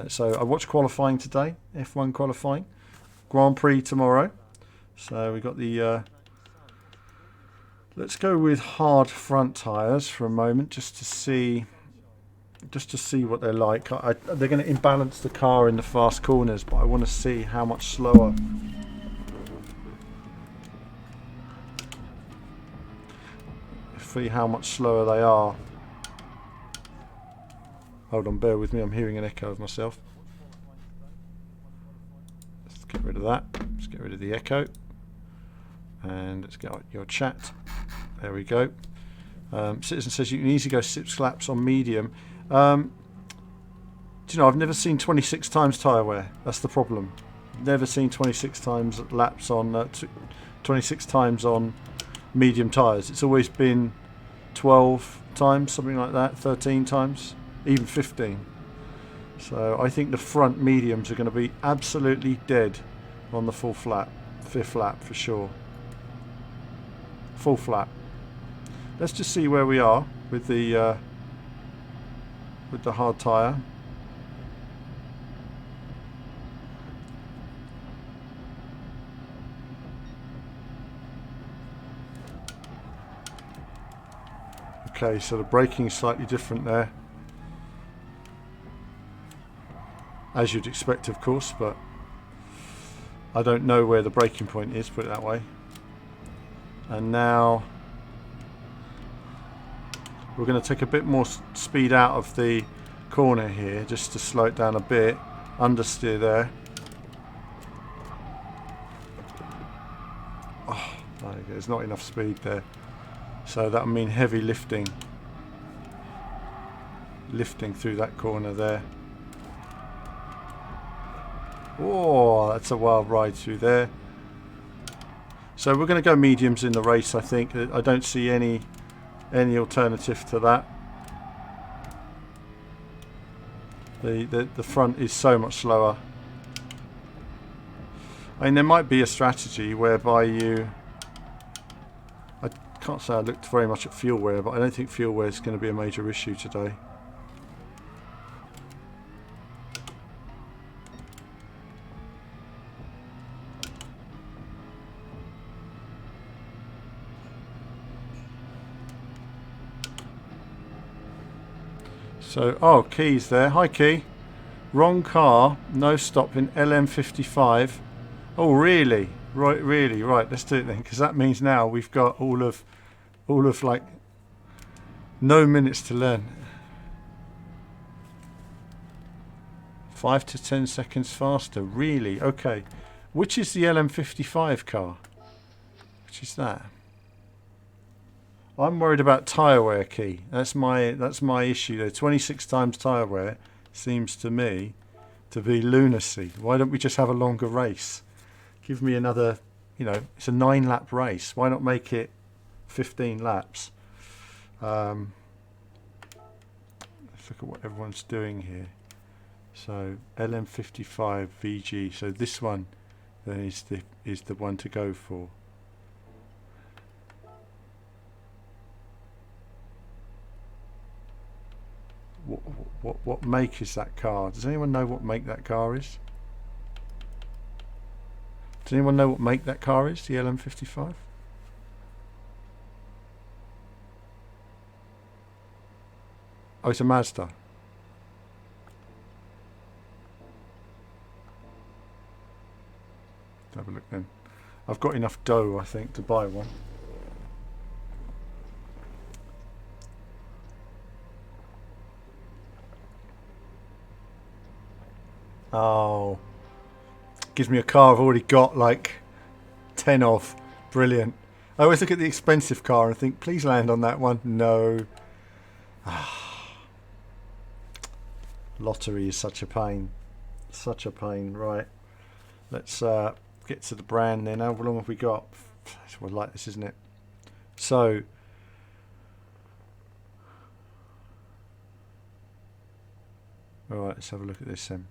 So I watched qualifying today, F1 qualifying. Grand Prix tomorrow. So we got the... let's go with hard front tyres for a moment, just to see what they're like. They're going to imbalance the car in the fast corners, but I want to see how much slower. See how much slower they are. Hold on, bear with me. I'm hearing an echo of myself. Let's get rid of that. Let's get rid of the echo, and let's get your chat. There we go. Citizen says you can easily go 6 laps on medium. Do you know, I've never seen 26 times tyre wear. That's the problem. Never seen 26 times laps on 26 times on medium tyres. It's always been 12 times, something like that, 13 times, even 15. So I think the front mediums are going to be absolutely dead on the full flat, 5th lap for sure. Full flat. Let's just see where we are with the hard tyre. Okay, so the braking is slightly different there, as you'd expect, of course, but I don't know where the braking point is, put it that way. And now we're going to take a bit more speed out of the corner here, just to slow it down a bit. Understeer there. Oh, there's not enough speed there. So that'll mean heavy lifting. Lifting through that corner there. Oh, that's a wild ride through there. So we're going to go mediums in the race, I think. I don't see any alternative to that. The front is so much slower. I mean, there might be a strategy whereby I can't say I looked very much at fuel wear, but I don't think fuel wear is going to be a major issue today. So, oh, Key's there. Hi, Key. Wrong car. No stop in LM55. Oh, really? Right, really? Right, let's do it then, because that means now we've got all of like no minutes to learn. 5 to 10 seconds faster. Really? Okay. Which is the LM55 car? Which is that? I'm worried about tyre wear, Key. That's my issue there. 26 times tyre wear seems to me to be lunacy. Why don't we just have a longer race? Give me another you know, it's a 9-lap race. Why not make it 15 laps? Let's look at what everyone's doing here. So LM55 VG. So this one then is the one to go for. What make is that car? Does anyone know what make that car is? Does anyone know what make that car is? The LM55? Oh, it's a Mazda. Have a look then. I've got enough dough, I think, to buy one. Oh, gives me a car I've already got like 10 of. Brilliant. I always look at the expensive car and think, please land on that one. No. Lottery is such a pain. Such a pain. Right. Let's get to the brand then. How long have we got? It's well like this, isn't it? So, alright, let's have a look at this then.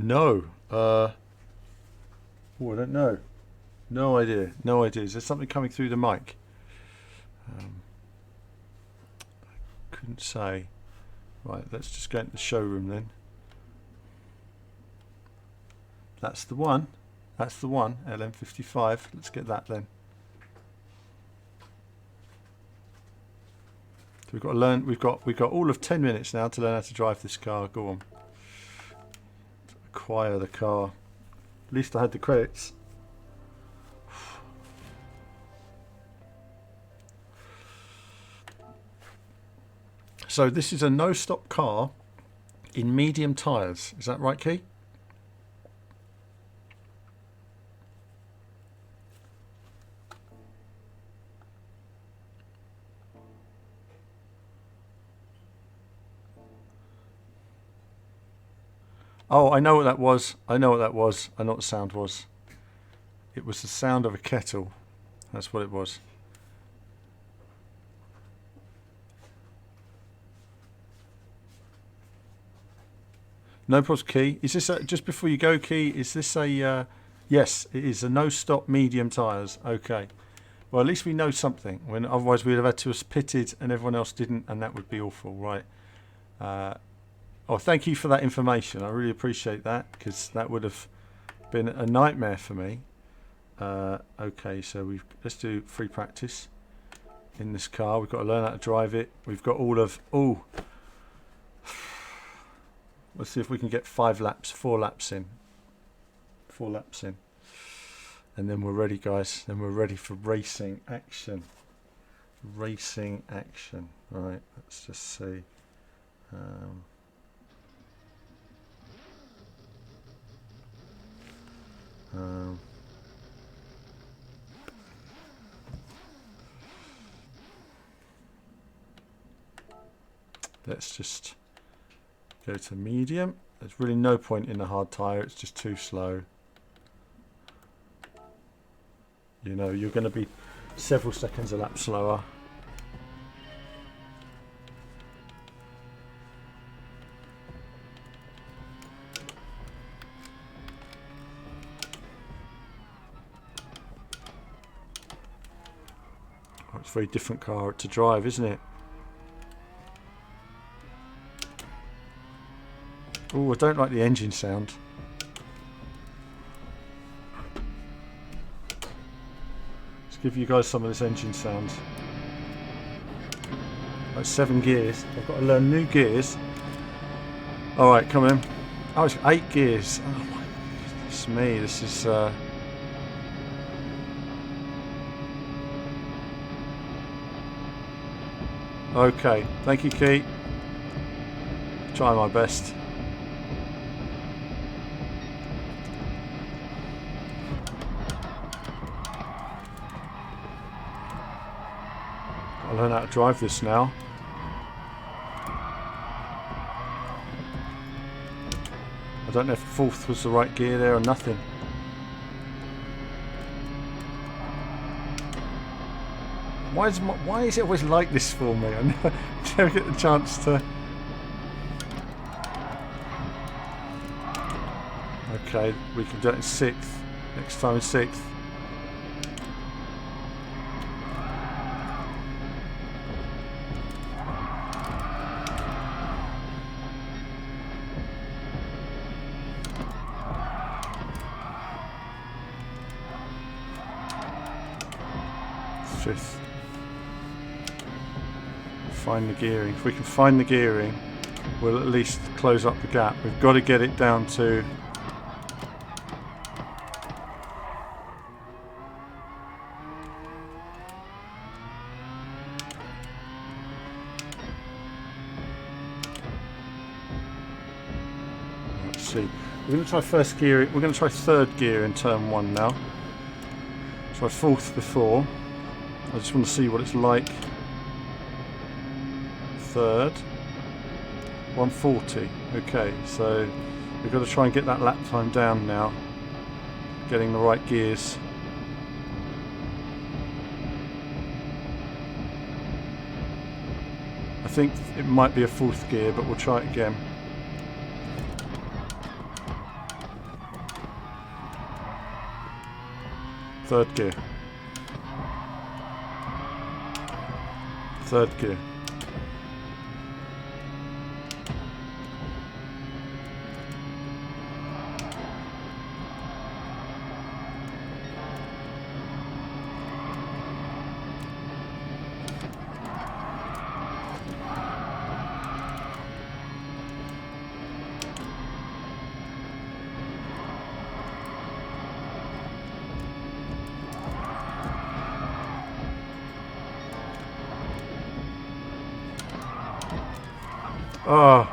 No. Oh, I don't know. No idea. No idea. Is there something coming through the mic? I couldn't say. Right, let's just go into the showroom then. That's the one. That's the one. LM55. Let's get that then. So we've got to learn. We've got all of 10 minutes now to learn how to drive this car. Go on. Acquire the car. At least I had the credits. So this is a no-stop car in medium tyres. Is that right, Key? Oh, I know what that was. I know what that was. I know what the sound was. It was the sound of a kettle. That's what it was. No problems, Key. Is this just before you go, Key? Is this a? Yes, it is a no-stop medium tyres. Okay. Well, at least we know something. When otherwise we'd have had to have pitted and everyone else didn't, and that would be awful, right? Oh, thank you for that information. I really appreciate that because that would have been a nightmare for me. Okay, so let's do free practice in this car. We've got to learn how to drive it. We've got all of let's see if we can get 4 laps in, and then we're ready, guys. Then we're ready for racing action. Right, let's just see. Let's just go to medium. There's really no point in the hard tyre, it's just too slow. You know, you're going to be several seconds a lap slower. Oh, it's a very different car to drive, isn't it? Oh, I don't like the engine sound. Let's give you guys some of this engine sound. Like 7 gears. I've got to learn new gears. Alright, come in. Oh, it's 8 gears. Oh my goodness me, this is... Okay, thank you, Keith. Try my best. I'll learn how to drive this now. I don't know if fourth was the right gear there or nothing. Why is it always like this for me? I never get the chance to... Okay, we can do it in sixth. Next time in sixth. Fifth. Find the gearing. If we can find the gearing, we'll at least close up the gap. We've got to get it down to... Let's see. We're going to try first gear. We're going to try third gear in turn 1 now. Try fourth before. I just want to see what it's like. Third. 140. Okay, so we've got to try and get that lap time down now. Getting the right gears. I think it might be a fourth gear, but we'll try it again. Third gear. Third gear. Oh.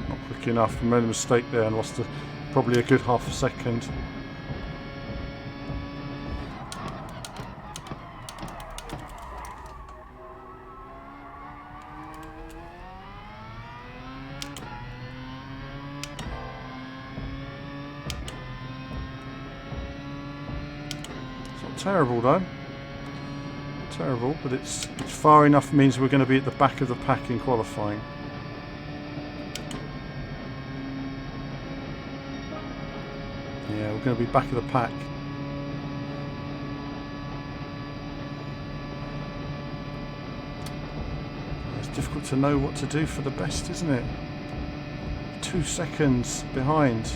Not quick enough. I made a mistake there and lost probably a good half a second. It's not terrible though. Terrible, but it's far enough, means we're going to be at the back of the pack in qualifying. Yeah, we're going to be back of the pack. It's difficult to know what to do for the best, isn't it? 2 seconds behind.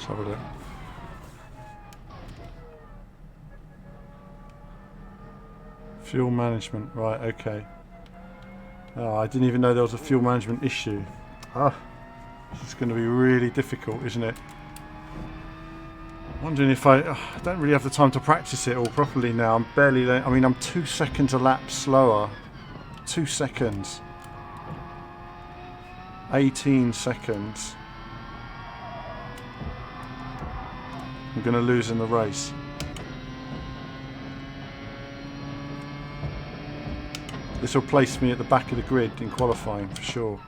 Let's have a look. Fuel management, right, okay. Oh, I didn't even know there was a fuel management issue. Ah, this is going to be really difficult, isn't it? I'm wondering if I don't really have the time to practice it all properly now. I'm barely, I mean, I'm 2 seconds a lap slower. 2 seconds. 18 seconds. I'm going to lose in the race. This will place me at the back of the grid in qualifying for sure.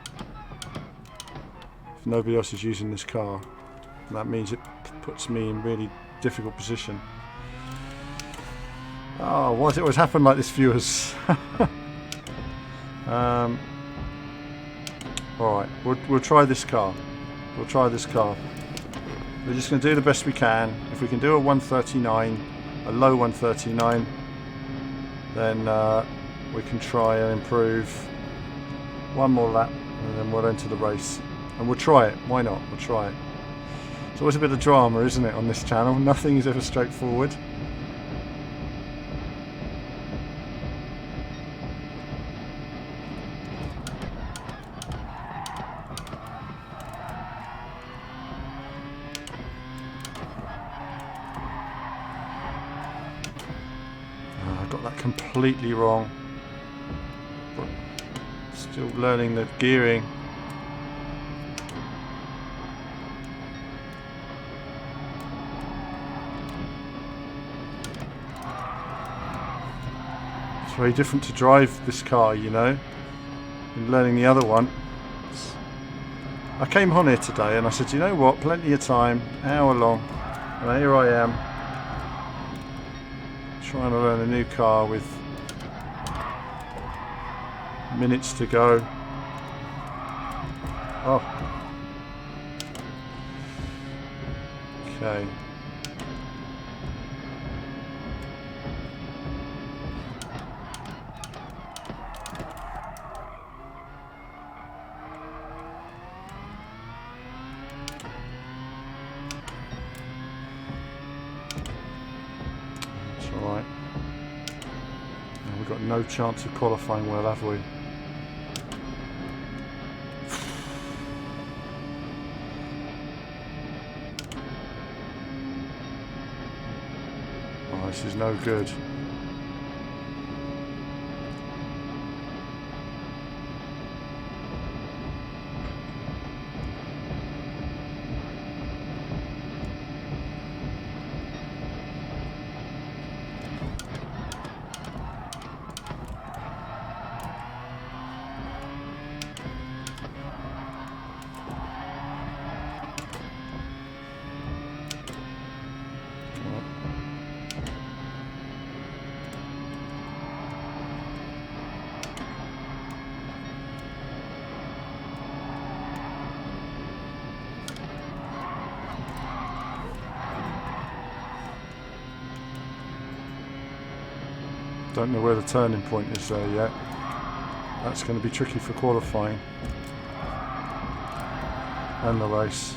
If nobody else is using this car, that means it puts me in really difficult position. Oh, why does it always happen like this, viewers? Alright, we'll try this car. We'll try this car. We're just going to do the best we can. If we can do a 139, a low 139, then we can try and improve. One more lap and then we'll enter the race. And we'll try it. Why not? We'll try it. It's always a bit of drama, isn't it, on this channel? Nothing is ever straightforward. I got that completely wrong. Still learning the gearing. It's very different to drive this car, you know, and learning the other one. I came on here today and I said, you know what, plenty of time, hour long, and here I am trying to learn a new car with minutes to go. Oh. Okay. That's all right. Now we've got no chance of qualifying well, have we? This is no good. Don't know where the turning point is there yet. That's going to be tricky for qualifying and the race.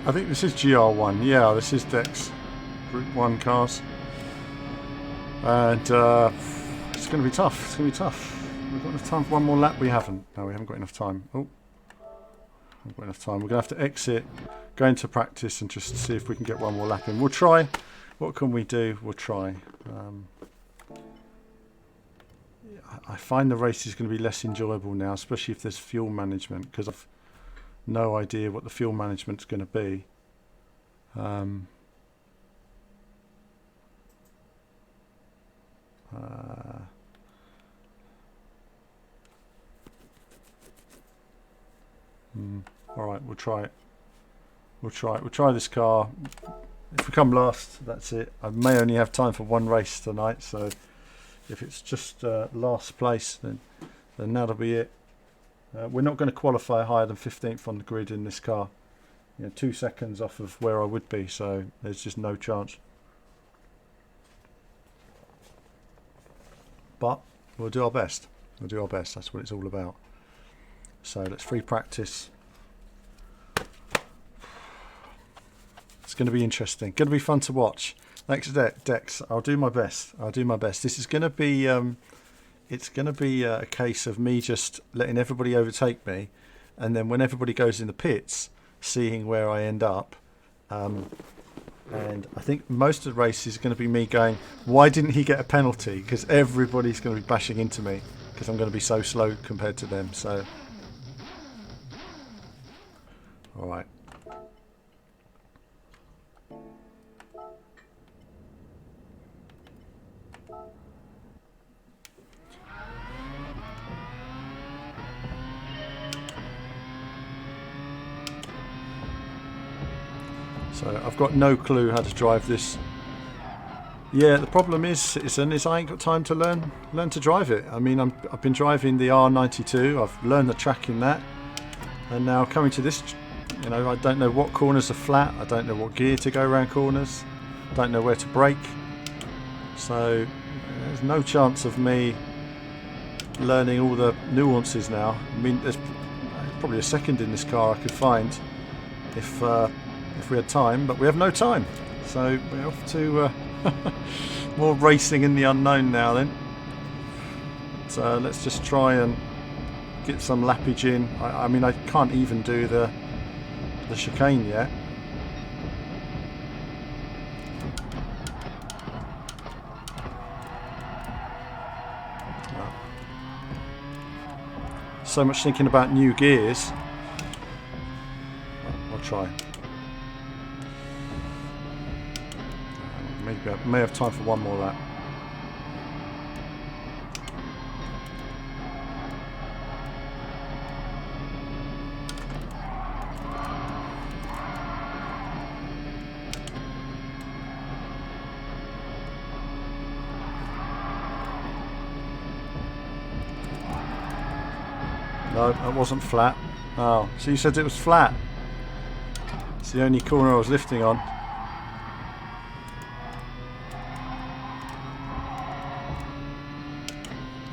I think this is GR1. Yeah, this is Dex Group 1 cars. And it's going to be tough. It's going to be tough. We've got enough time for one more lap. We haven't. No, we haven't got enough time. Oh, haven't got enough time. We're going to have to exit, go into practice and just see if we can get one more lap in. We'll try. What can we do? We'll try. I find the race is going to be less enjoyable now, especially if there's fuel management, because I've no idea what the fuel management's going to be. All right, we'll try it. We'll try this car. If we come last, that's it. I may only have time for one race tonight, so if it's just last place, then that'll be it. We're not going to qualify higher than 15th on the grid in this car. 2 seconds off of where I would be, so there's just no chance. But we'll do our best. We'll do our best. That's what it's all about. So let's free practice. It's going to be interesting. Going to be fun to watch. Thanks, Dex. I'll do my best. I'll do my best. This is going to be. It's going to be a case of me just letting everybody overtake me, and then when everybody goes in the pits, seeing where I end up. And I think most of the race is going to be me going, why didn't he get a penalty? Because everybody's going to be bashing into me because I'm going to be so slow compared to them. So, all right. So I've got no clue how to drive this. Yeah, the problem is, citizen, is I ain't got time to learn to drive it. I mean, I've been driving the R92. I've learned the track in that, and now coming to this, you know, I don't know what corners are flat. I don't know what gear to go around corners. Don't know where to brake. So there's no chance of me learning all the nuances now. I mean, there's probably a second in this car I could find if we had time, but we have no time. So we're off to more racing in the unknown now then. So let's just try and get some lappage in. I mean, I can't even do the chicane yet. So much thinking about new gears. I'll try. Maybe I may have time for one more lap. No, that wasn't flat. Oh, so you said it was flat. It's the only corner I was lifting on.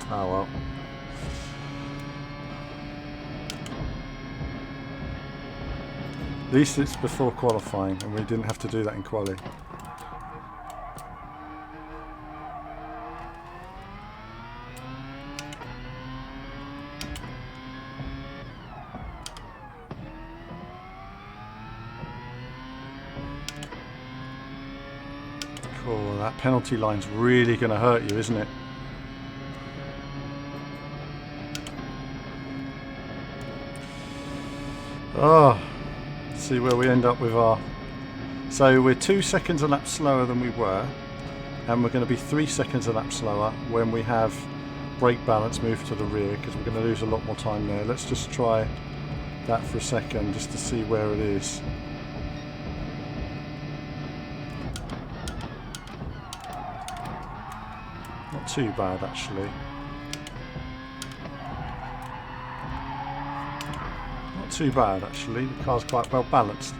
Oh well. At least it's before qualifying and we didn't have to do that in quali. Cool, that penalty line's really going to hurt you, isn't it? Oh, let's see where we end up with our... So we're 2 seconds a lap slower than we were, and we're going to be 3 seconds a lap slower when we have brake balance moved to the rear, because we're going to lose a lot more time there. Let's just try that for a second just to see where it is. Not too bad actually. Not too bad actually, the car's quite well balanced.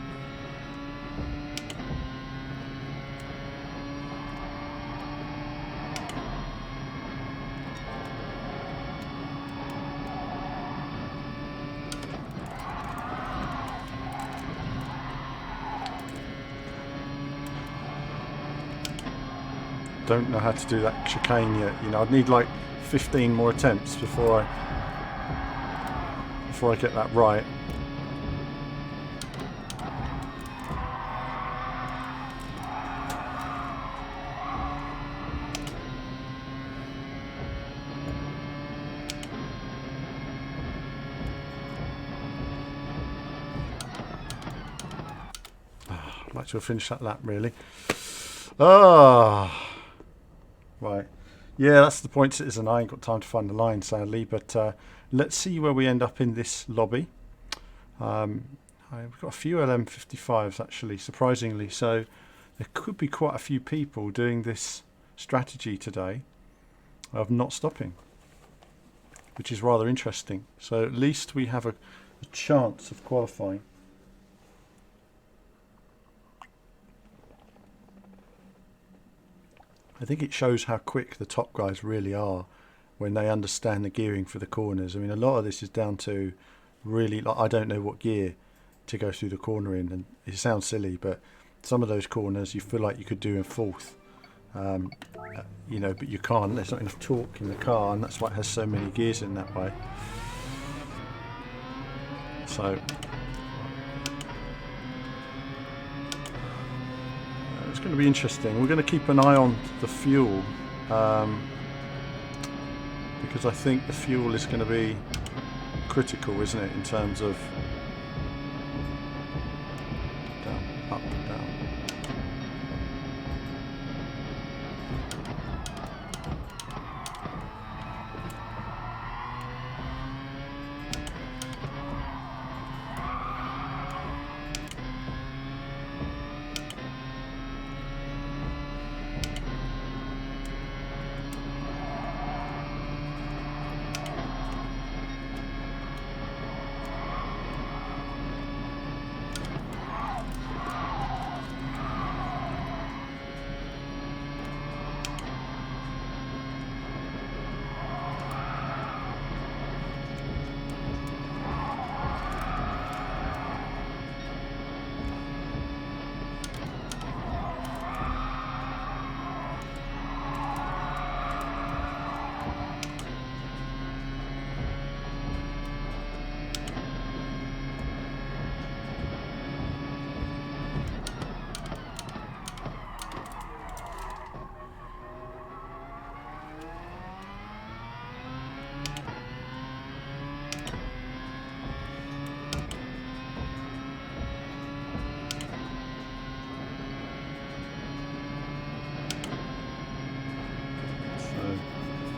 Don't know how to do that chicane yet. You know, I'd need like 15 more attempts before I get that right. I'd like to have finished that lap really. Ah. Right, yeah, that's the point, citizen. I ain't got time to find the line, sadly, but let's see where we end up in this lobby. We've got a few LM55s actually, surprisingly, so there could be quite a few people doing this strategy today of not stopping, which is rather interesting. So at least we have a chance of qualifying. I think it shows how quick the top guys really are when they understand the gearing for the corners. I mean, a lot of this is down to really, like, I don't know what gear to go through the corner in, and it sounds silly, but some of those corners you feel like you could do in fourth, you know, but you can't. There's not enough torque in the car, and that's why it has so many gears in that way. So it's going to be interesting. We're going to keep an eye on the fuel, because I think the fuel is going to be critical, isn't it, in terms of down, up, down.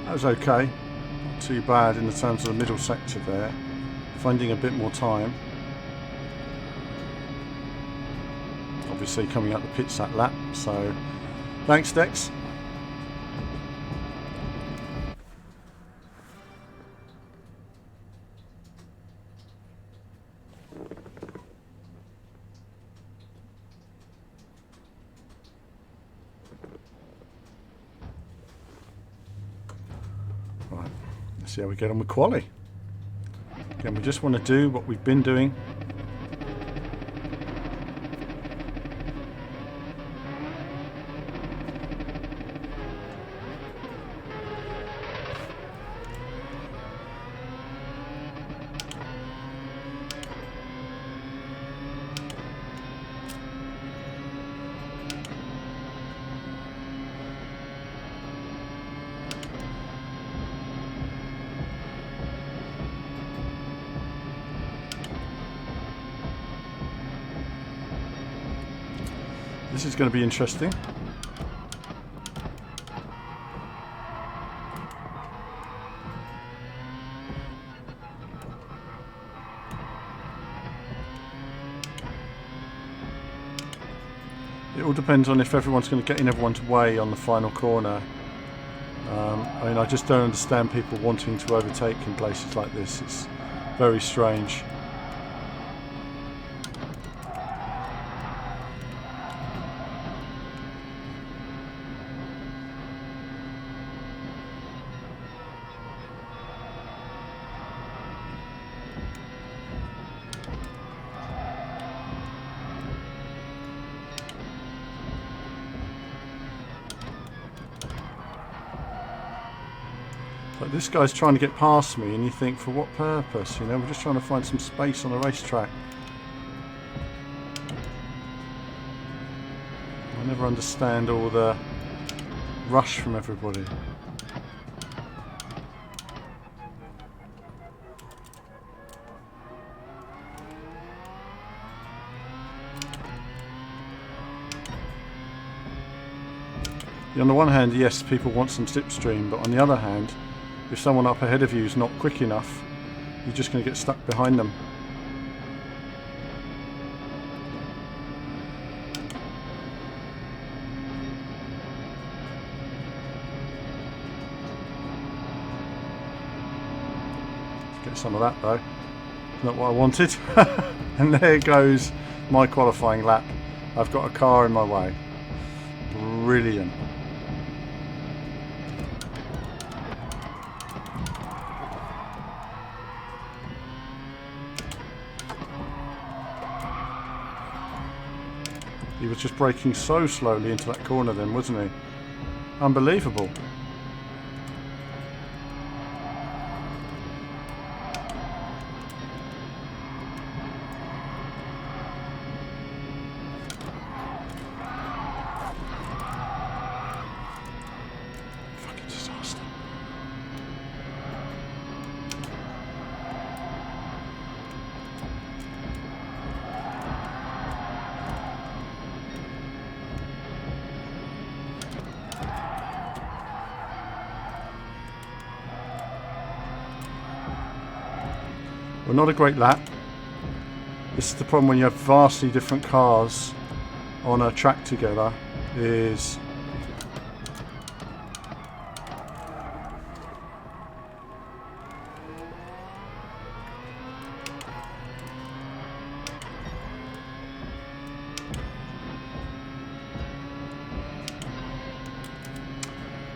That was okay. Not too bad in the terms of the middle sector there. Finding a bit more time. Obviously coming up the pits that lap, so thanks Dex. Right, let's see how we get on with quali. Again, we just want to do what we've been doing. This is going to be interesting. It all depends on if everyone's going to get in everyone's way on the final corner. I mean, I just don't understand people wanting to overtake in places like this. It's very strange. But this guy's trying to get past me, and you think, for what purpose? You know, we're just trying to find some space on the racetrack. I never understand all the rush from everybody. On the one hand, yes, people want some slipstream, but on the other hand, if someone up ahead of you is not quick enough, you're just going to get stuck behind them. Get some of that though. Not what I wanted. And there goes my qualifying lap. I've got a car in my way. Brilliant. He was just braking so slowly into that corner then, wasn't he? Unbelievable. Fucking disaster. Well, not a great lap. This is the problem when you have vastly different cars on a track together, is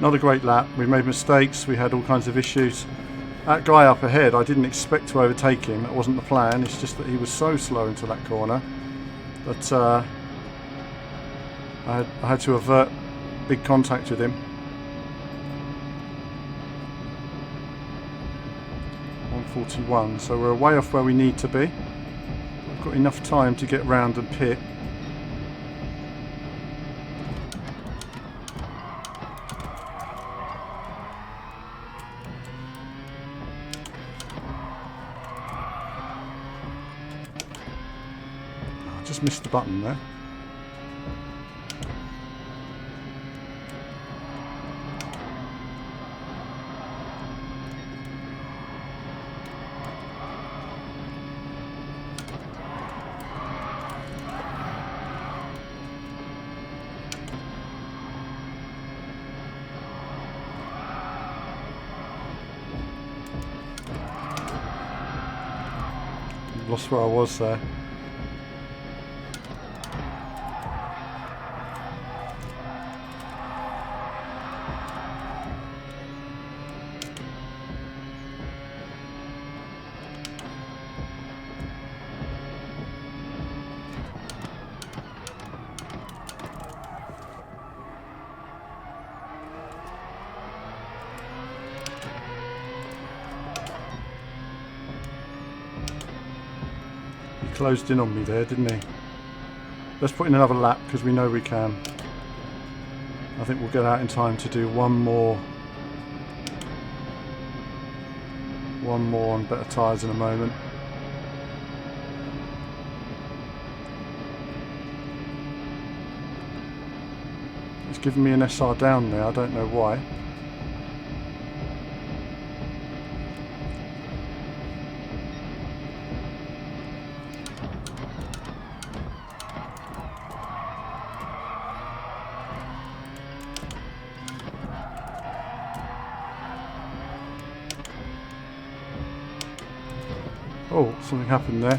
not a great lap. We made mistakes, we had all kinds of issues. That guy up ahead, I didn't expect to overtake him. That wasn't the plan. It's just that he was so slow into that corner that I had to avert big contact with him. 141, so we're way off where we need to be. We've got enough time to get round and pit. Just missed the button there. lost where I was there. Closed in on me there, didn't he? Let's put in another lap because we know we can. I think we'll get out in time to do one more on better tyres in a moment. It's giving me an SR down there, I don't know why. Oh, something happened there.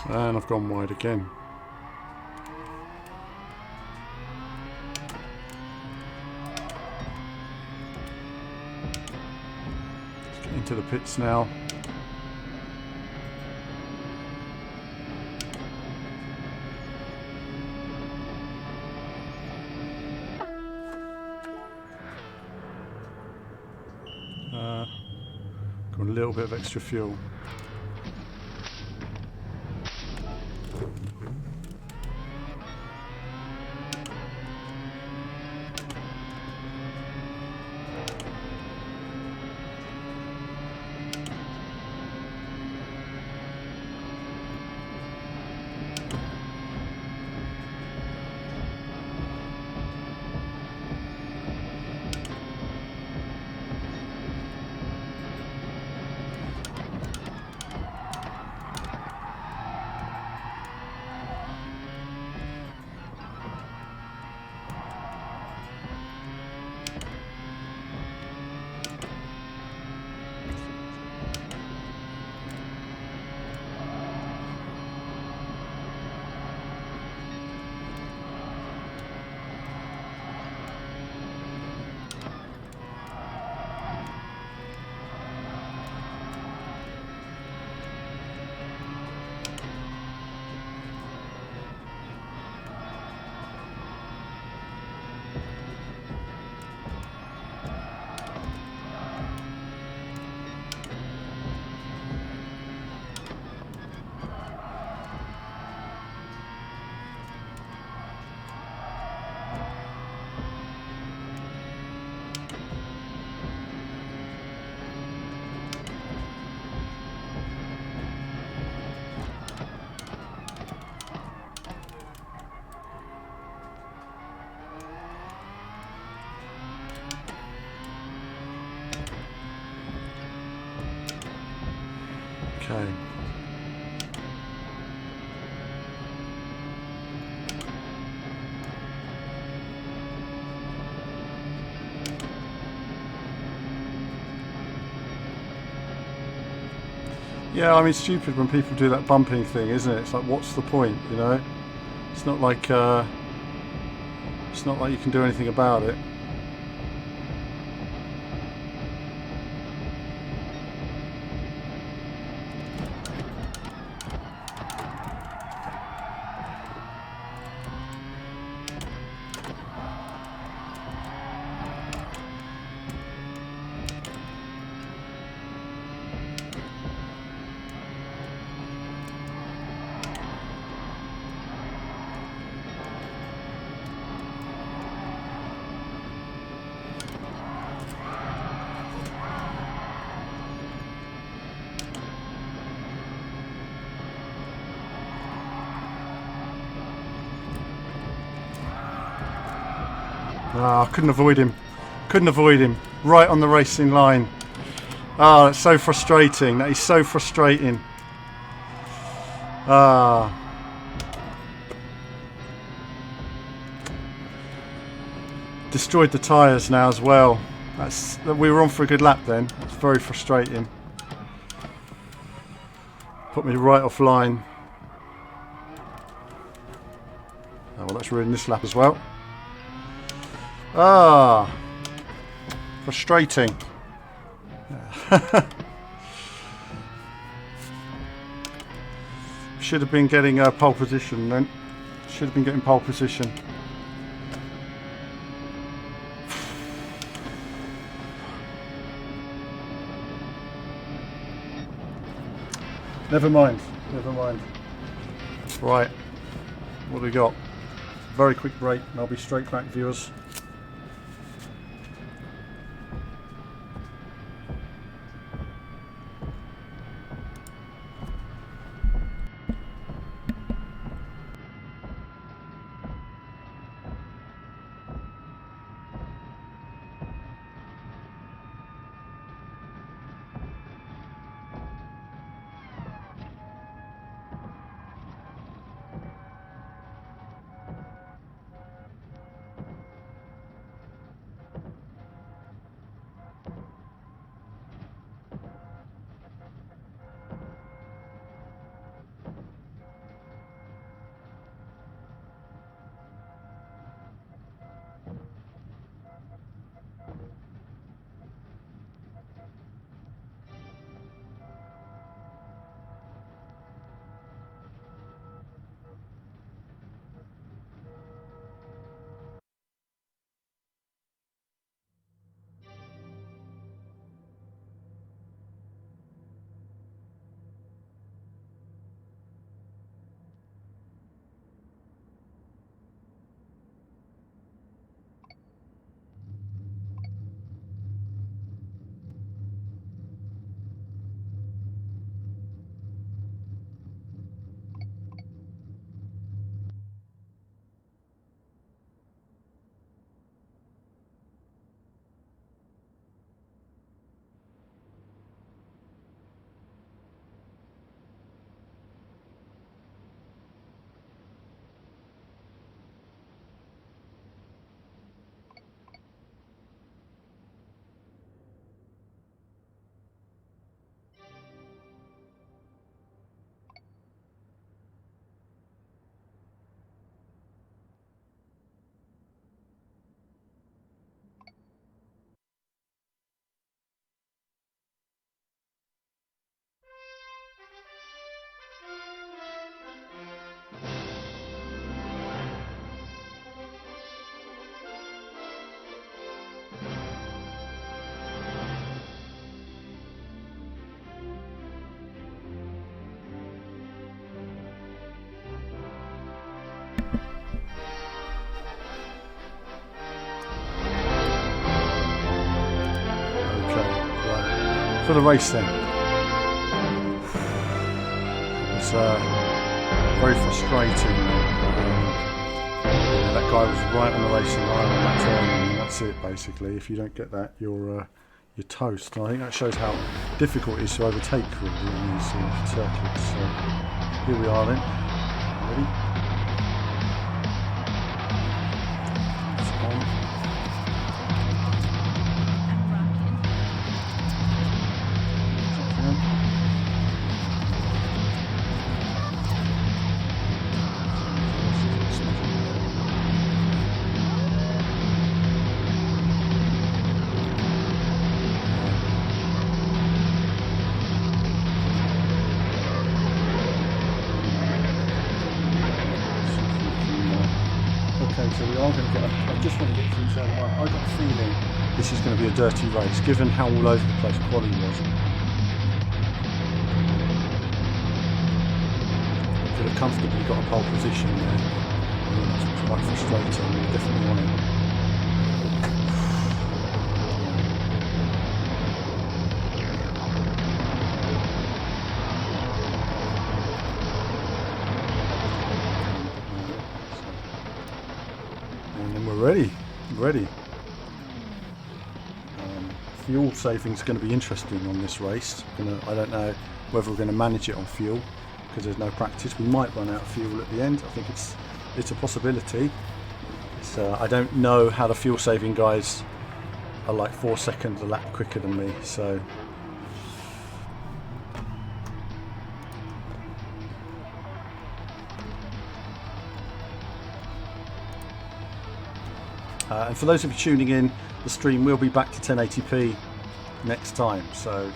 And I've gone wide again. Let's get into the pits now. Got a little bit of extra fuel. Okay. Yeah, I mean, it's stupid when people do that bumping thing, isn't it? It's like, what's the point, you know? It's not like you can do anything about it. I couldn't avoid him. Couldn't avoid him. Right on the racing line. Ah, that's so frustrating. That is so frustrating. Destroyed the tyres now as well. We were on for a good lap then. It's very frustrating. Put me right offline. Oh, well, that's ruined this lap as well. Frustrating. Should have been getting pole position then. Should have been getting pole position. Never mind. Never mind. Right. What do we got? Very quick break and I'll be straight back, viewers. For the race then. It was very frustrating. That guy was right on the racing line on that turn, and that's it basically. If you don't get that, you're toast. And I think that shows how difficult it is to overtake really in these circuits. So here we are then. Ready? It's on. So we are going to get, I just want to get through turn one. I've got a feeling this is going to be a dirty race, given how all over the place quali was. Could have comfortably got a pole position there. That's quite frustrating, we definitely want it. And then we're ready. ready. Fuel saving is going to be interesting on this race. I don't know whether we're going to manage it on fuel because there's no practice. We might run out of fuel at the end. I think it's a possibility. I don't know how the fuel saving guys are like 4 seconds a lap quicker than me. So and for those of you tuning in, the stream will be back to 1080p next time. So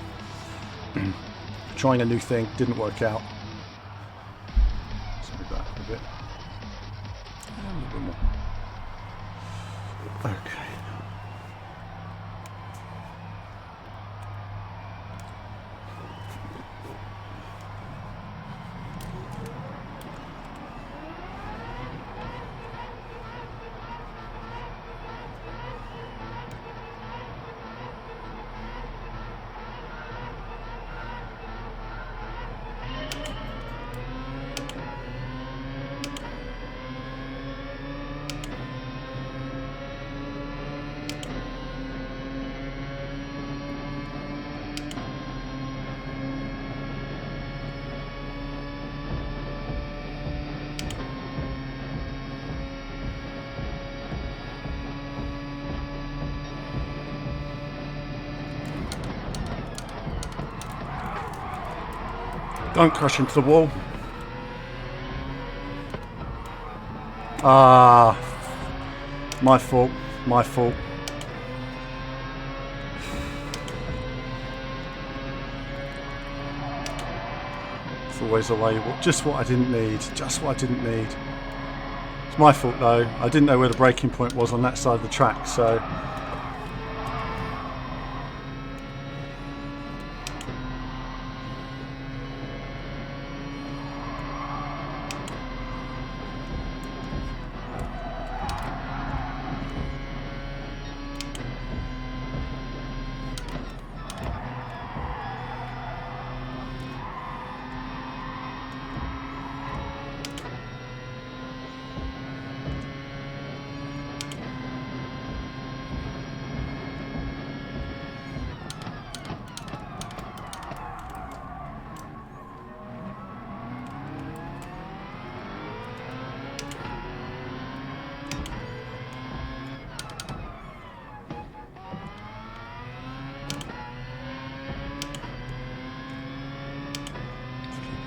trying a new thing, didn't work out. Let's move that a bit. And a little bit more. Okay. Don't crash into the wall. Ah, my fault, my fault. It's always the way. Just what I didn't need. Just what I didn't need. It's my fault though. I didn't know where the braking point was on that side of the track, so.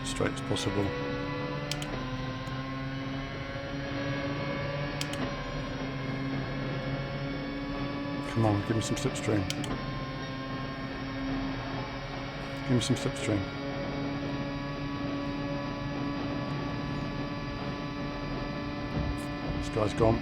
Straight as possible. Come on, give me some slipstream. Give me some slipstream. This guy's gone.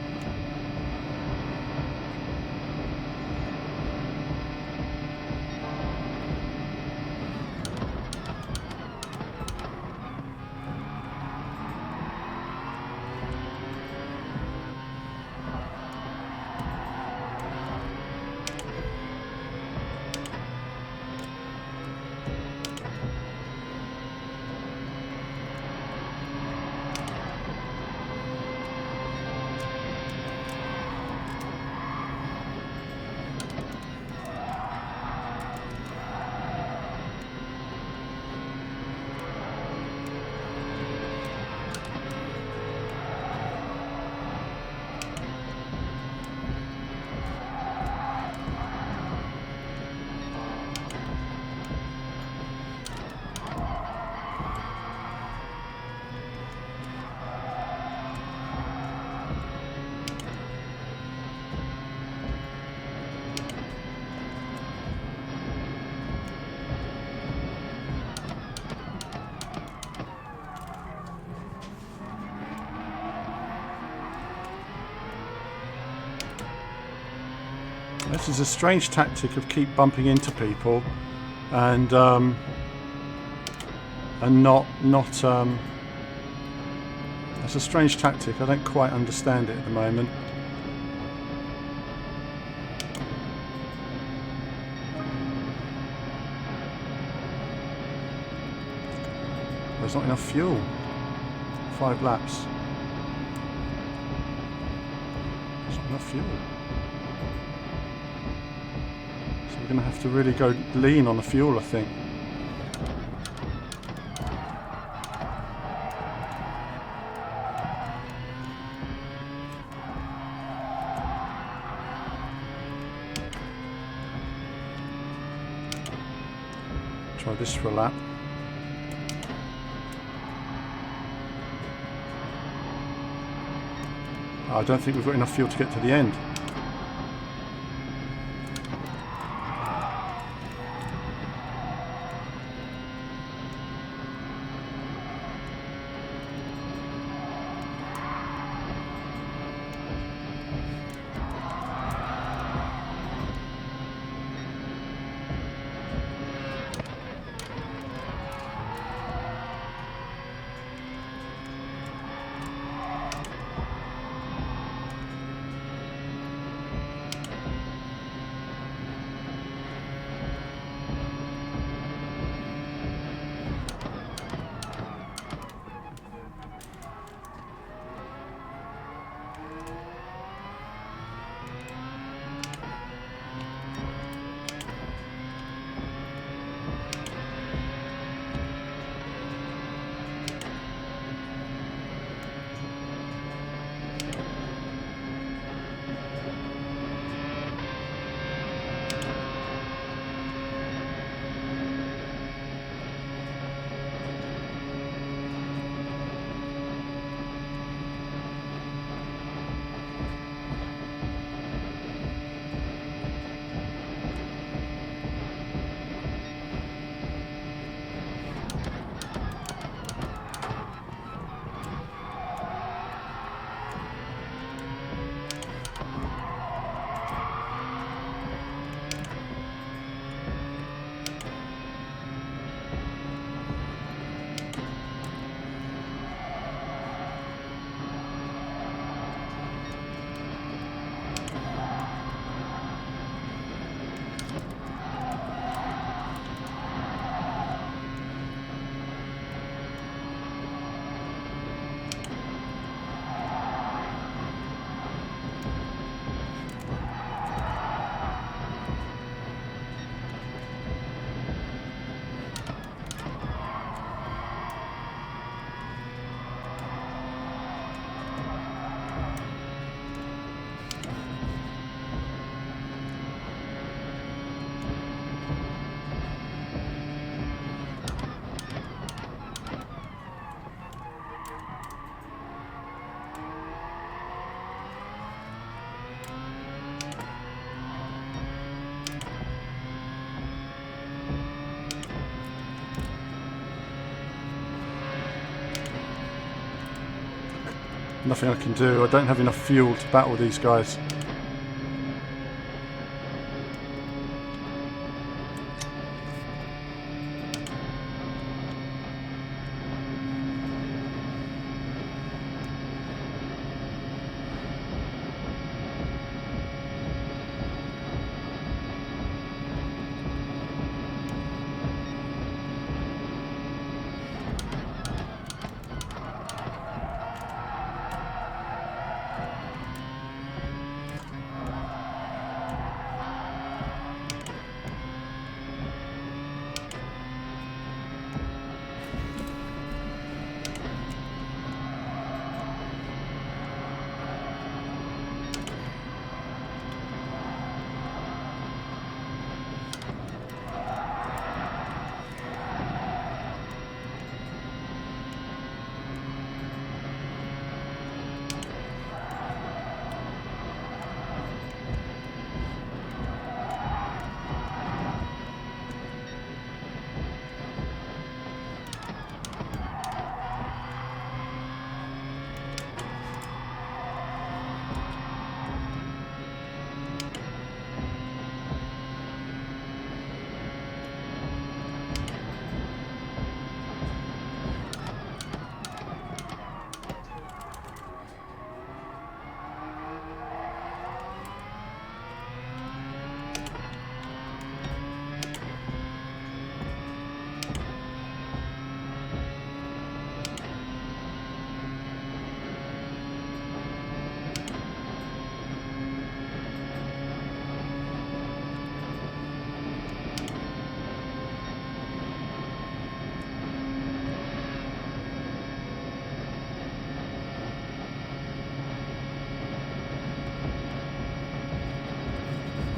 This is a strange tactic of keep bumping into people and not it's a strange tactic. I don't quite understand it at the moment. There's not enough fuel. 5 laps. There's not enough fuel. we're going to have to really go lean on the fuel, I think. Try this for a lap. I don't think we've got enough fuel to get to the end. Nothing I can do. I don't have enough fuel to battle these guys.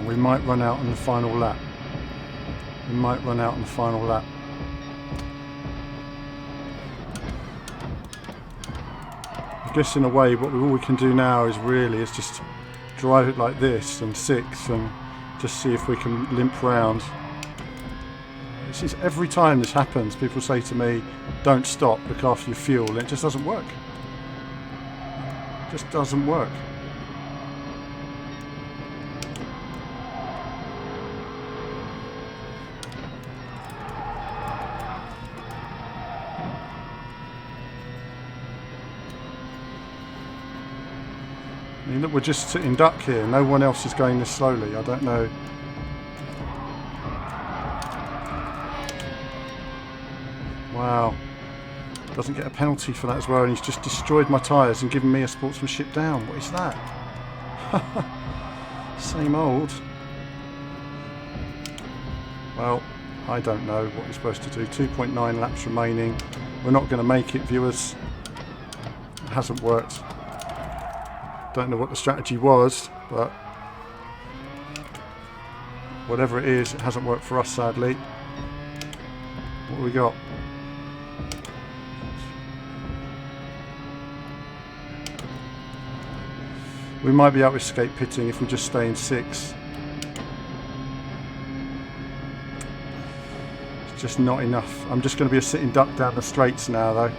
And we might run out on the final lap. We might run out on the final lap. I guess in a way all we can do now is just drive it like this and 6 and just see if we can limp round. This is every time this happens, people say to me, don't stop, look after your fuel, and it just doesn't work. It just doesn't work. I mean, look, we're just sitting duck here. No one else is going this slowly. I don't know. Wow. Doesn't get a penalty for that as well, and he's just destroyed my tyres and given me a sportsmanship down. What is that? Same old. Well, I don't know what you're supposed to do. 2.9 laps remaining. We're not going to make it, viewers. It hasn't worked. Don't know what the strategy was, but whatever it is, it hasn't worked for us, sadly. What have we got? We might be able to escape pitting if we just stay in 6. It's just not enough. I'm just going to be a sitting duck down the straights now, though.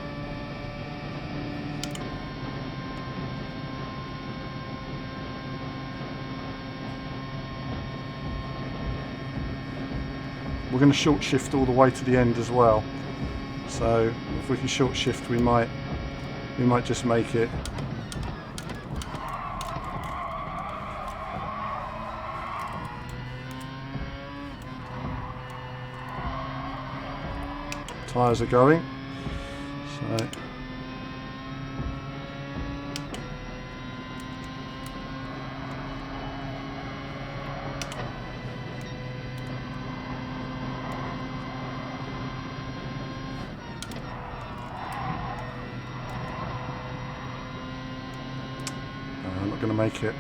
We're going to short shift all the way to the end as well. So if we can short shift, we might just make it. Tyres are going. So I'm not going to make it.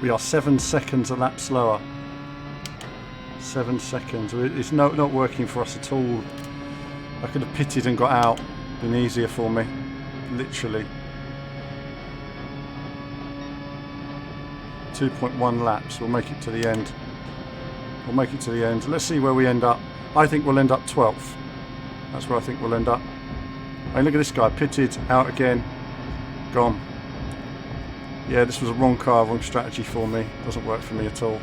We are 7 seconds a lap slower. 7 seconds. It's not working for us at all. I could have pitted and got out. Been easier for me. Literally. 2.1 laps. We'll make it to the end. We'll make it to the end. Let's see where we end up. I think we'll end up 12th. That's where I think we'll end up. I mean, look at this guy. Pitted, out again. Gone. Yeah, this was a wrong car, wrong strategy for me. Doesn't work for me at all.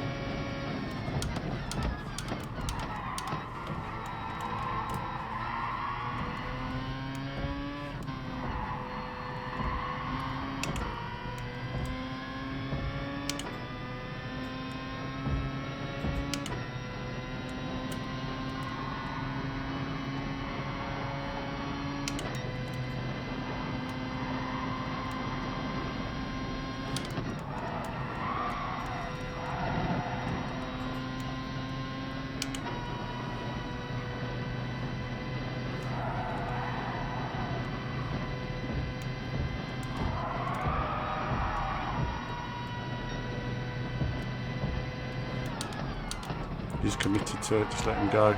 He's committed to it, just let him go.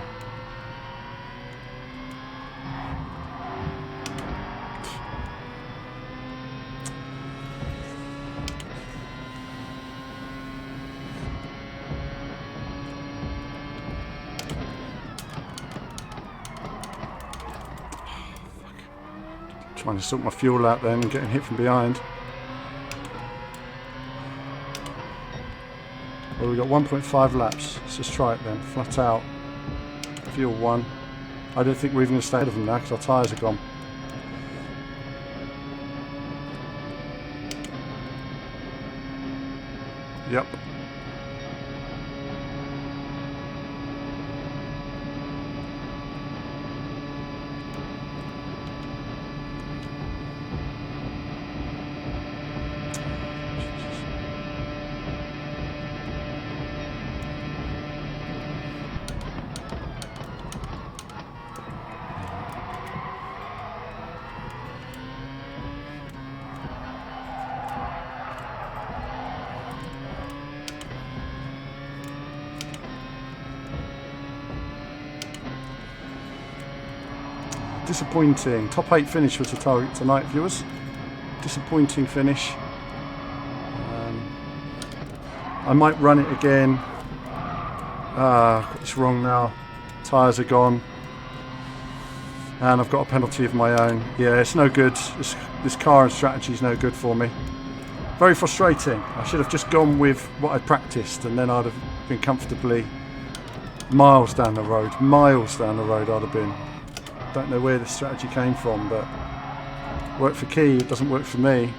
Trying to sort my fuel out then and getting hit from behind. Well, we've got 1.5 laps. Let's just try it then. Flat out. Fuel 1. I don't think we're even going to stay ahead of them now because our tyres are gone. Yep. Disappointing. Top 8 finish was the target tonight, viewers. Disappointing finish. I might run it again. Got this wrong now. Tyres are gone. And I've got a penalty of my own. Yeah, it's no good. This car and strategy is no good for me. Very frustrating. I should have just gone with what I practiced and then I'd have been comfortably miles down the road. Miles down the road I'd have been. Don't know where this strategy came from, but worked for Key, it doesn't work for me.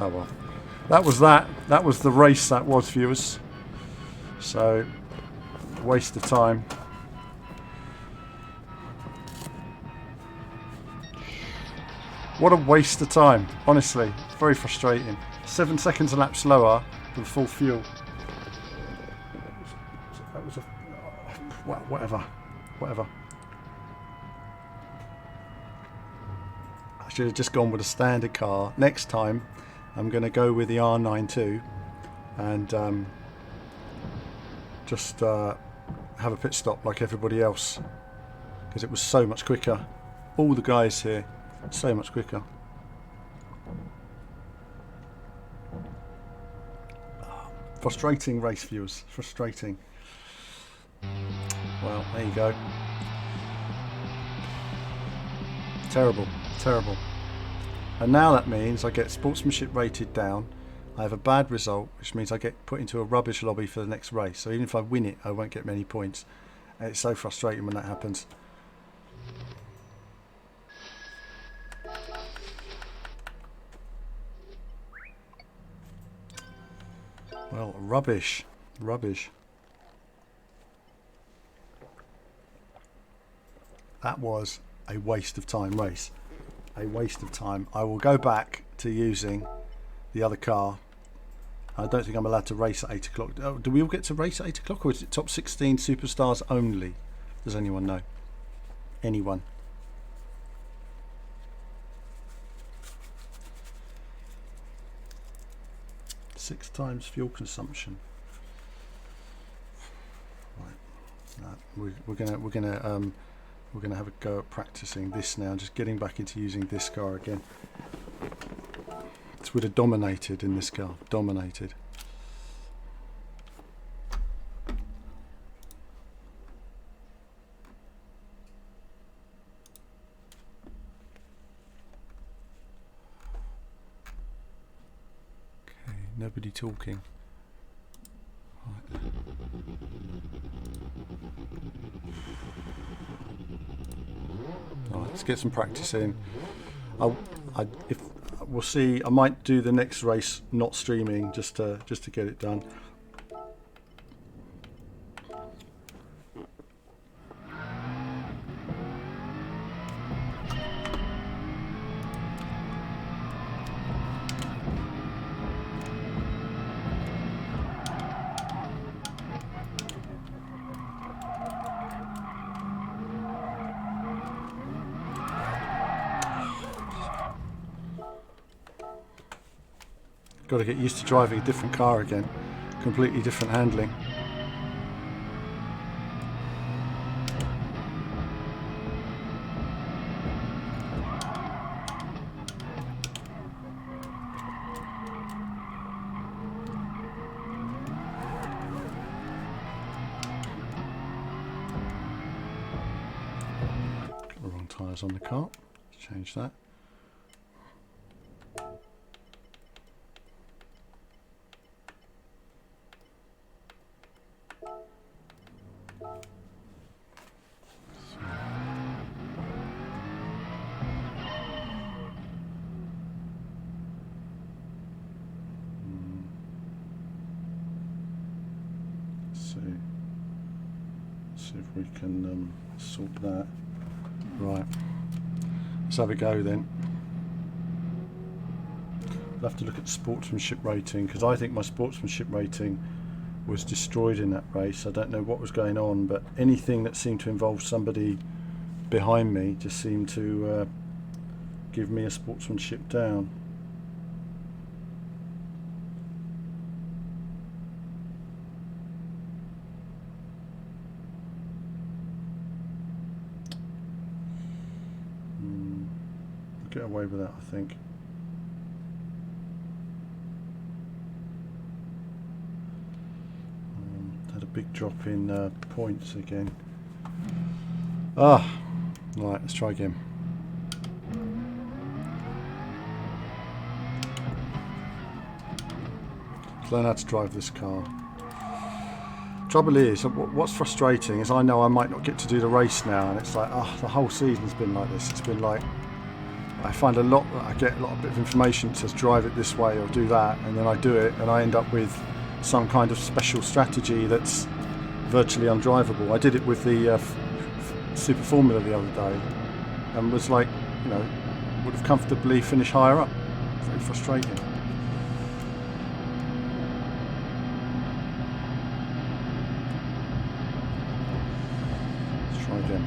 Oh well, that was that. That was the race that was, viewers. So, waste of time. What a waste of time, honestly. Very frustrating. 7 seconds a lap slower than full fuel. That was a... well, whatever. Whatever. I should have just gone with a standard car. Next time, I'm going to go with the R92 and just have a pit stop like everybody else, because it was so much quicker. All the guys here, so much quicker. Frustrating race, viewers. Frustrating. Well, there you go. Terrible. Terrible. And now that means I get sportsmanship rated down. I have a bad result, which means I get put into a rubbish lobby for the next race. So even if I win it, I won't get many points. And it's so frustrating when that happens. Well, rubbish. Rubbish. That was a waste of time race. A waste of time. I will go back to using the other car. I don't think I'm allowed to race at 8 o'clock. Oh, do we all get to race at 8 o'clock, or is it top 16 superstars only? Does anyone know? Anyone? Six times fuel consumption. Right. No, we're gonna have a go at practicing this now. Just getting back into using this car again. It would have dominated in this car. Dominated. Okay, nobody talking. Right. Right, let's get some practice in. If we'll see, I might do the next race not streaming just to get it done. Got to get used to driving a different car again. Completely different handling. tyres on the car. Let's change that. See if we can sort that. Right, let's have a go then. I'll have to look at the sportsmanship rating, because I think my sportsmanship rating was destroyed in that race. I don't know what was going on, but anything that seemed to involve somebody behind me just seemed to give me a sportsmanship down. Get away with that, I think. Had a big drop in points again. Right, let's try again. Let's learn how to drive this car. Trouble is, what's frustrating is I know I might not get to do the race now, and it's like, the whole season's been like this. It's been like, I find I get a lot of bit of information that says drive it this way or do that, and then I do it and I end up with some kind of special strategy that's virtually undrivable. I did it with the Super Formula the other day and was like, would have comfortably finished higher up. Very frustrating. Let's try again.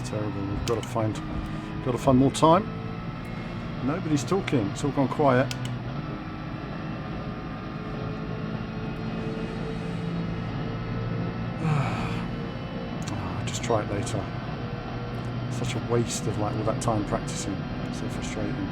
Terrible. We've got to find more time. Nobody's talking. It's all gone quiet. Just try it later. Such a waste of all that time practicing. So frustrating.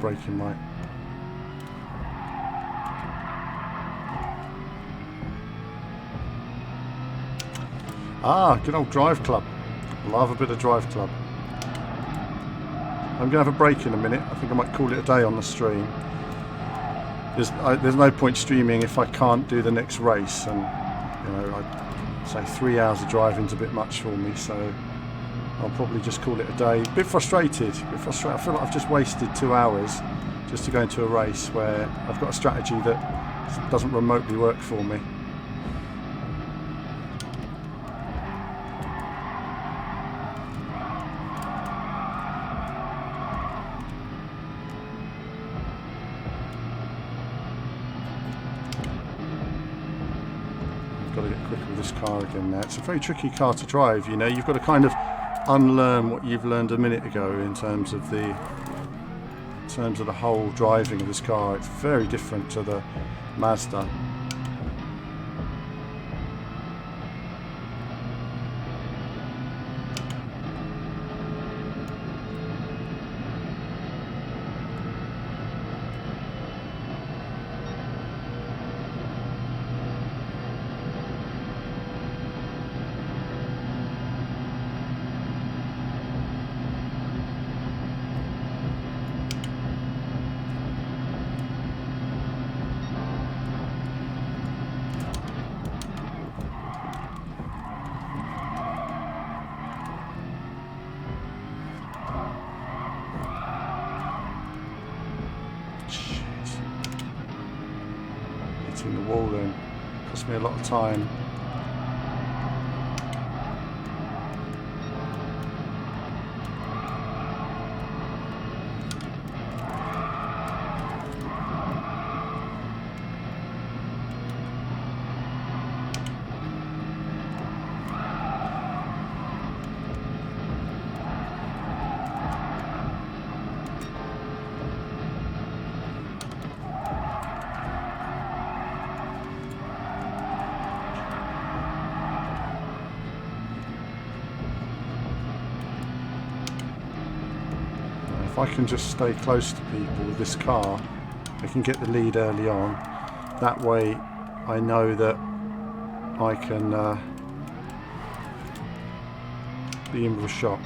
Braking right. Good old drive club. Love a bit of Drive Club. I'm going to have a break in a minute. I think I might call it a day on the stream. There's no point streaming if I can't do the next race, and I'd say 3 hours of driving's a bit much for me, so I'll probably just call it a day. A bit frustrated. I feel like I've just wasted 2 hours just to go into a race where I've got a strategy that doesn't remotely work for me. Got to get quick with this car again now. It's a very tricky car to drive, you know. You've got to kind of unlearn what you've learned a minute ago in terms of the whole driving of this car. It's very different to the Mazda. Hitting the wall then cost me a lot of time. If I can just stay close to people with this car, I can get the lead early on. That way I know that I can be in with a shot.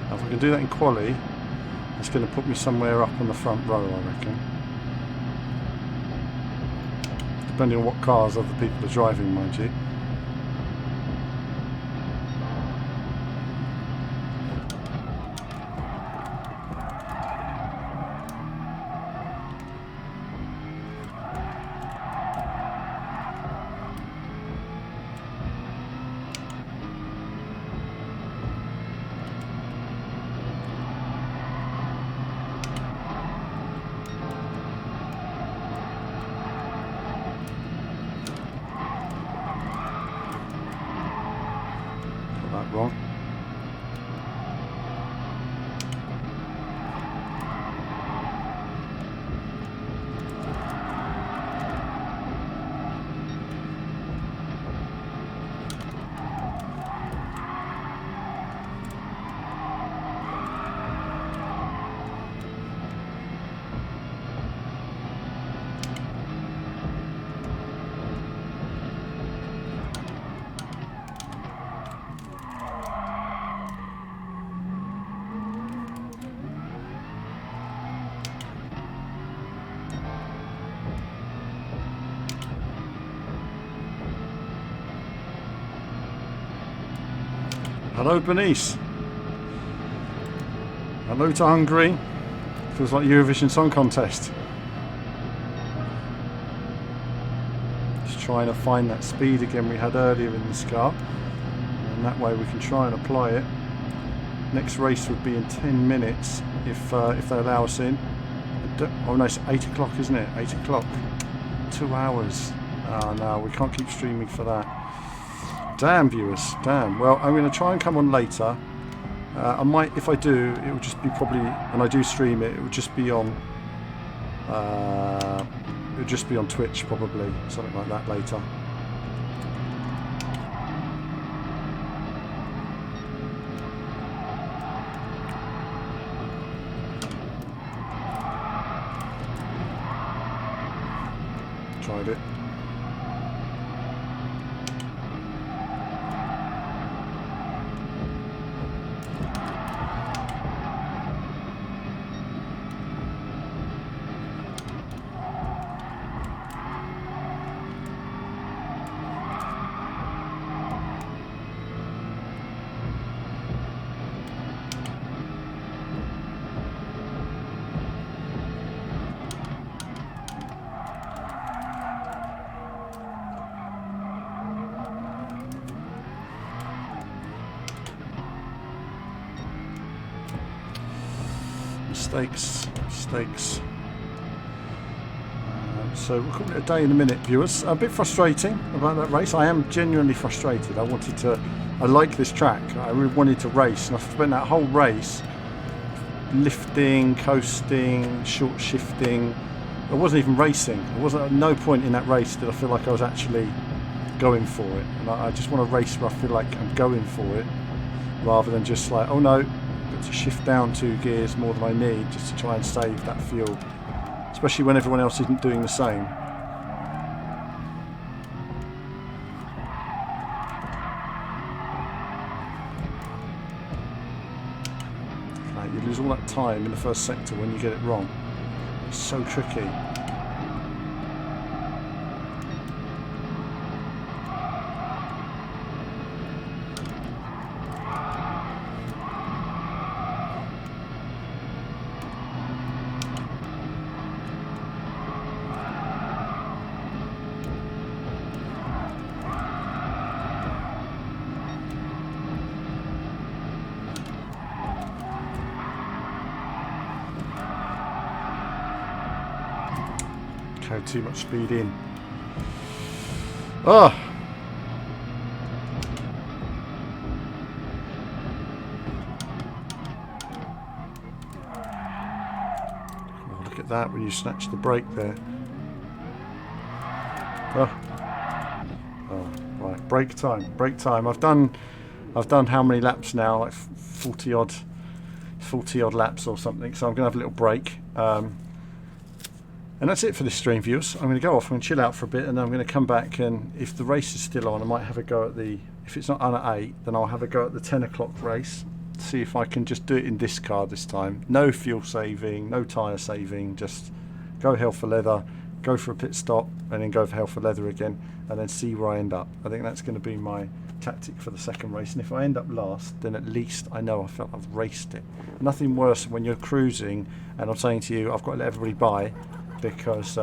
If I can do that in quali, it's going to put me somewhere up on the front row, I reckon. Depending on what cars other people are driving, mind you. Wrong. Hello, Bernice. Hello to Hungary. Feels like Eurovision Song Contest. Just trying to find that speed again we had earlier in this car. And that way we can try and apply it. Next race would be in 10 minutes if they allow us in. Oh no, it's 8 o'clock, isn't it? 8 o'clock. 2 hours. Oh no, we can't keep streaming for that. Damn, viewers, damn. Well, I'm going to try and come on later. I might, if I do, it will just be probably, when I do stream it, it will just be on, Twitch probably, something like that later. Mistakes. So we'll call it a day in a minute, viewers. A bit frustrating about that race. I am genuinely frustrated. I like this track. I really wanted to race, and I spent that whole race lifting, coasting, short shifting. I wasn't even racing. At no point in that race did I feel like I was actually going for it. And I just want to race where I feel like I'm going for it, rather than just like, oh no, I've got to shift down 2 gears more than I need just to try and save that fuel. Especially when everyone else isn't doing the same. You lose all that time in the first sector when you get it wrong. It's so tricky. Too much speed in. Oh, look at that when you snatch the brake there. Oh, right, break time. I've done how many laps now? Like 40 odd laps or something. So I'm gonna have a little break. And that's it for this stream, viewers. I'm going to go off, I'm going to chill out for a bit, and then I'm going to come back, and if the race is still on, I might have a go at if it's not on at 8, then I'll have a go at the 10 o'clock race, see if I can just do it in this car this time. No fuel saving, no tyre saving, just go hell for leather, go for a pit stop, and then go for hell for leather again, and then see where I end up. I think that's going to be my tactic for the second race, and if I end up last, then at least I know I felt I've raced it. Nothing worse than when you're cruising, and I'm saying to you, I've got to let everybody by, because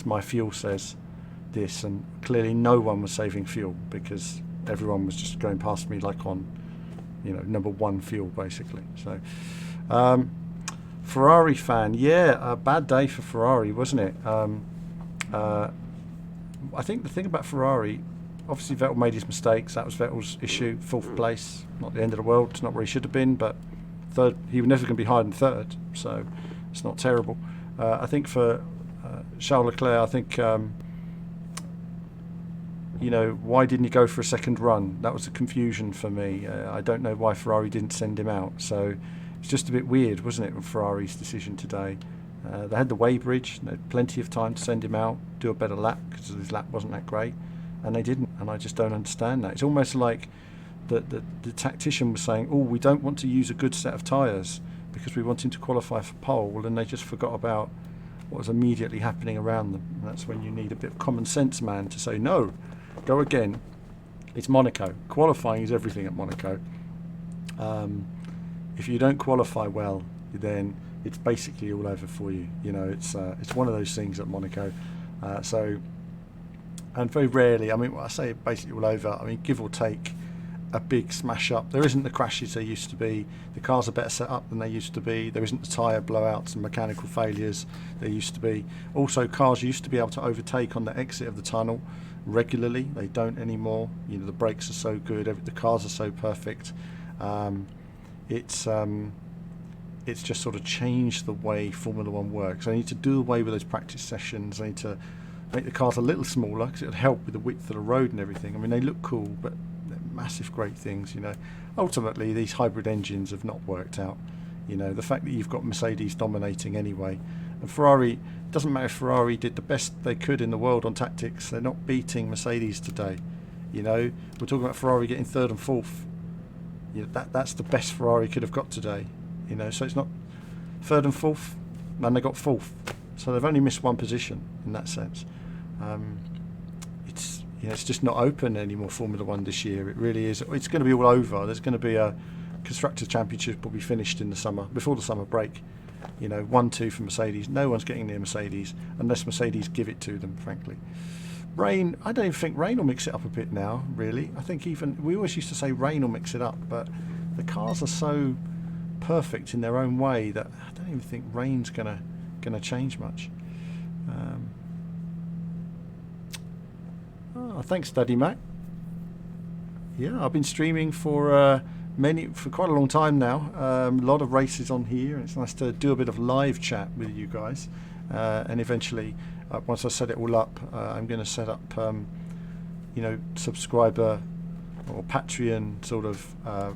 my fuel says this, and clearly no one was saving fuel because everyone was just going past me like on, number 1 fuel basically. So Ferrari fan, yeah, a bad day for Ferrari, wasn't it? I think the thing about Ferrari, obviously Vettel made his mistakes. That was Vettel's issue. 4th place, not the end of the world. It's not where he should have been, but third, he was never going to be higher than 3rd, so it's not terrible. I think for Charles Leclerc, I think, why didn't he go for a second run? That was a confusion for me. I don't know why Ferrari didn't send him out. So it's just a bit weird, wasn't it, with Ferrari's decision today? They had the weighbridge, they had plenty of time to send him out, do a better lap, because his lap wasn't that great, and they didn't, and I just don't understand that. It's almost like the tactician was saying, oh, we don't want to use a good set of tyres because we want him to qualify for pole, and they just forgot about what was immediately happening around them. And that's when you need a bit of common sense, man, to say, no, go again. It's Monaco. Qualifying is everything at Monaco. If you don't qualify well, then it's basically all over for you. It's one of those things at Monaco. And very rarely, when I say basically all over, give or take a big smash up. There isn't the crashes there used to be. The cars are better set up than they used to be. There isn't the tyre blowouts and mechanical failures there used to be. Also, cars used to be able to overtake on the exit of the tunnel regularly. They don't anymore. The brakes are so good. The cars are so perfect. It's just sort of changed the way Formula One works. I need to do away with those practice sessions. I need to make the cars a little smaller because it would help with the width of the road and everything. They look cool, but they're massive great things. Ultimately these hybrid engines have not worked out. The fact that you've got Mercedes dominating anyway, and Ferrari, it doesn't matter if Ferrari did the best they could in the world on tactics, they're not beating Mercedes today. We're talking about Ferrari getting 3rd and 4th. That's the best Ferrari could have got today. So it's not 3rd and 4th, and they got 4th, so they've only missed 1 position in that sense. It's just not open anymore, Formula One this year. It really is. It's going to be all over. There's going to be a Constructors' Championship will be finished in the summer, before the summer break. 1-2 for Mercedes. No one's getting near Mercedes unless Mercedes give it to them, frankly. Rain, I don't even think rain will mix it up a bit now, really. I think we always used to say rain will mix it up, but the cars are so perfect in their own way that I don't even think rain's gonna change much. Thanks, Daddy Mac. Yeah, I've been streaming for quite a long time now. A lot of races on here, and it's nice to do a bit of live chat with you guys. And eventually, once I set it all up, I'm going to set up, subscriber or Patreon sort of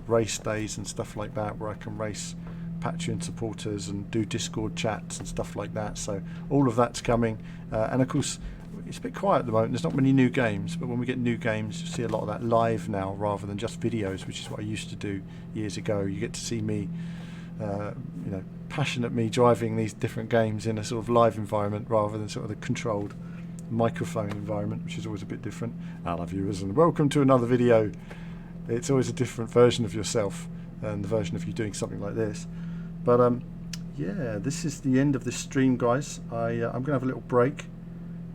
race days and stuff like that, where I can race Patreon supporters and do Discord chats and stuff like that. So all of that's coming, and of course it's a bit quiet at the moment. There's not many new games, but when we get new games, you see a lot of that live now rather than just videos, which is what I used to do years ago. You get to see me, passionate me driving these different games in a sort of live environment rather than sort of the controlled microphone environment, which is always a bit different. Hello viewers, and welcome to another video. It's always a different version of yourself and the version of you doing something like this. But yeah, this is the end of this stream, guys. I'm gonna have a little break,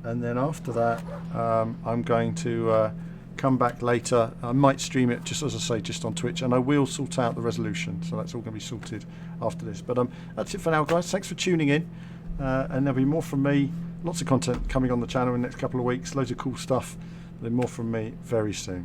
and then after that I'm going to come back later. I might stream it, just as I say, just on Twitch, and I will sort out the resolution, so that's all going to be sorted after this. But that's it for now, guys. Thanks for tuning in, and there'll be more from me. Lots of content coming on the channel in the next couple of weeks. Loads of cool stuff. There'll be more from me very soon.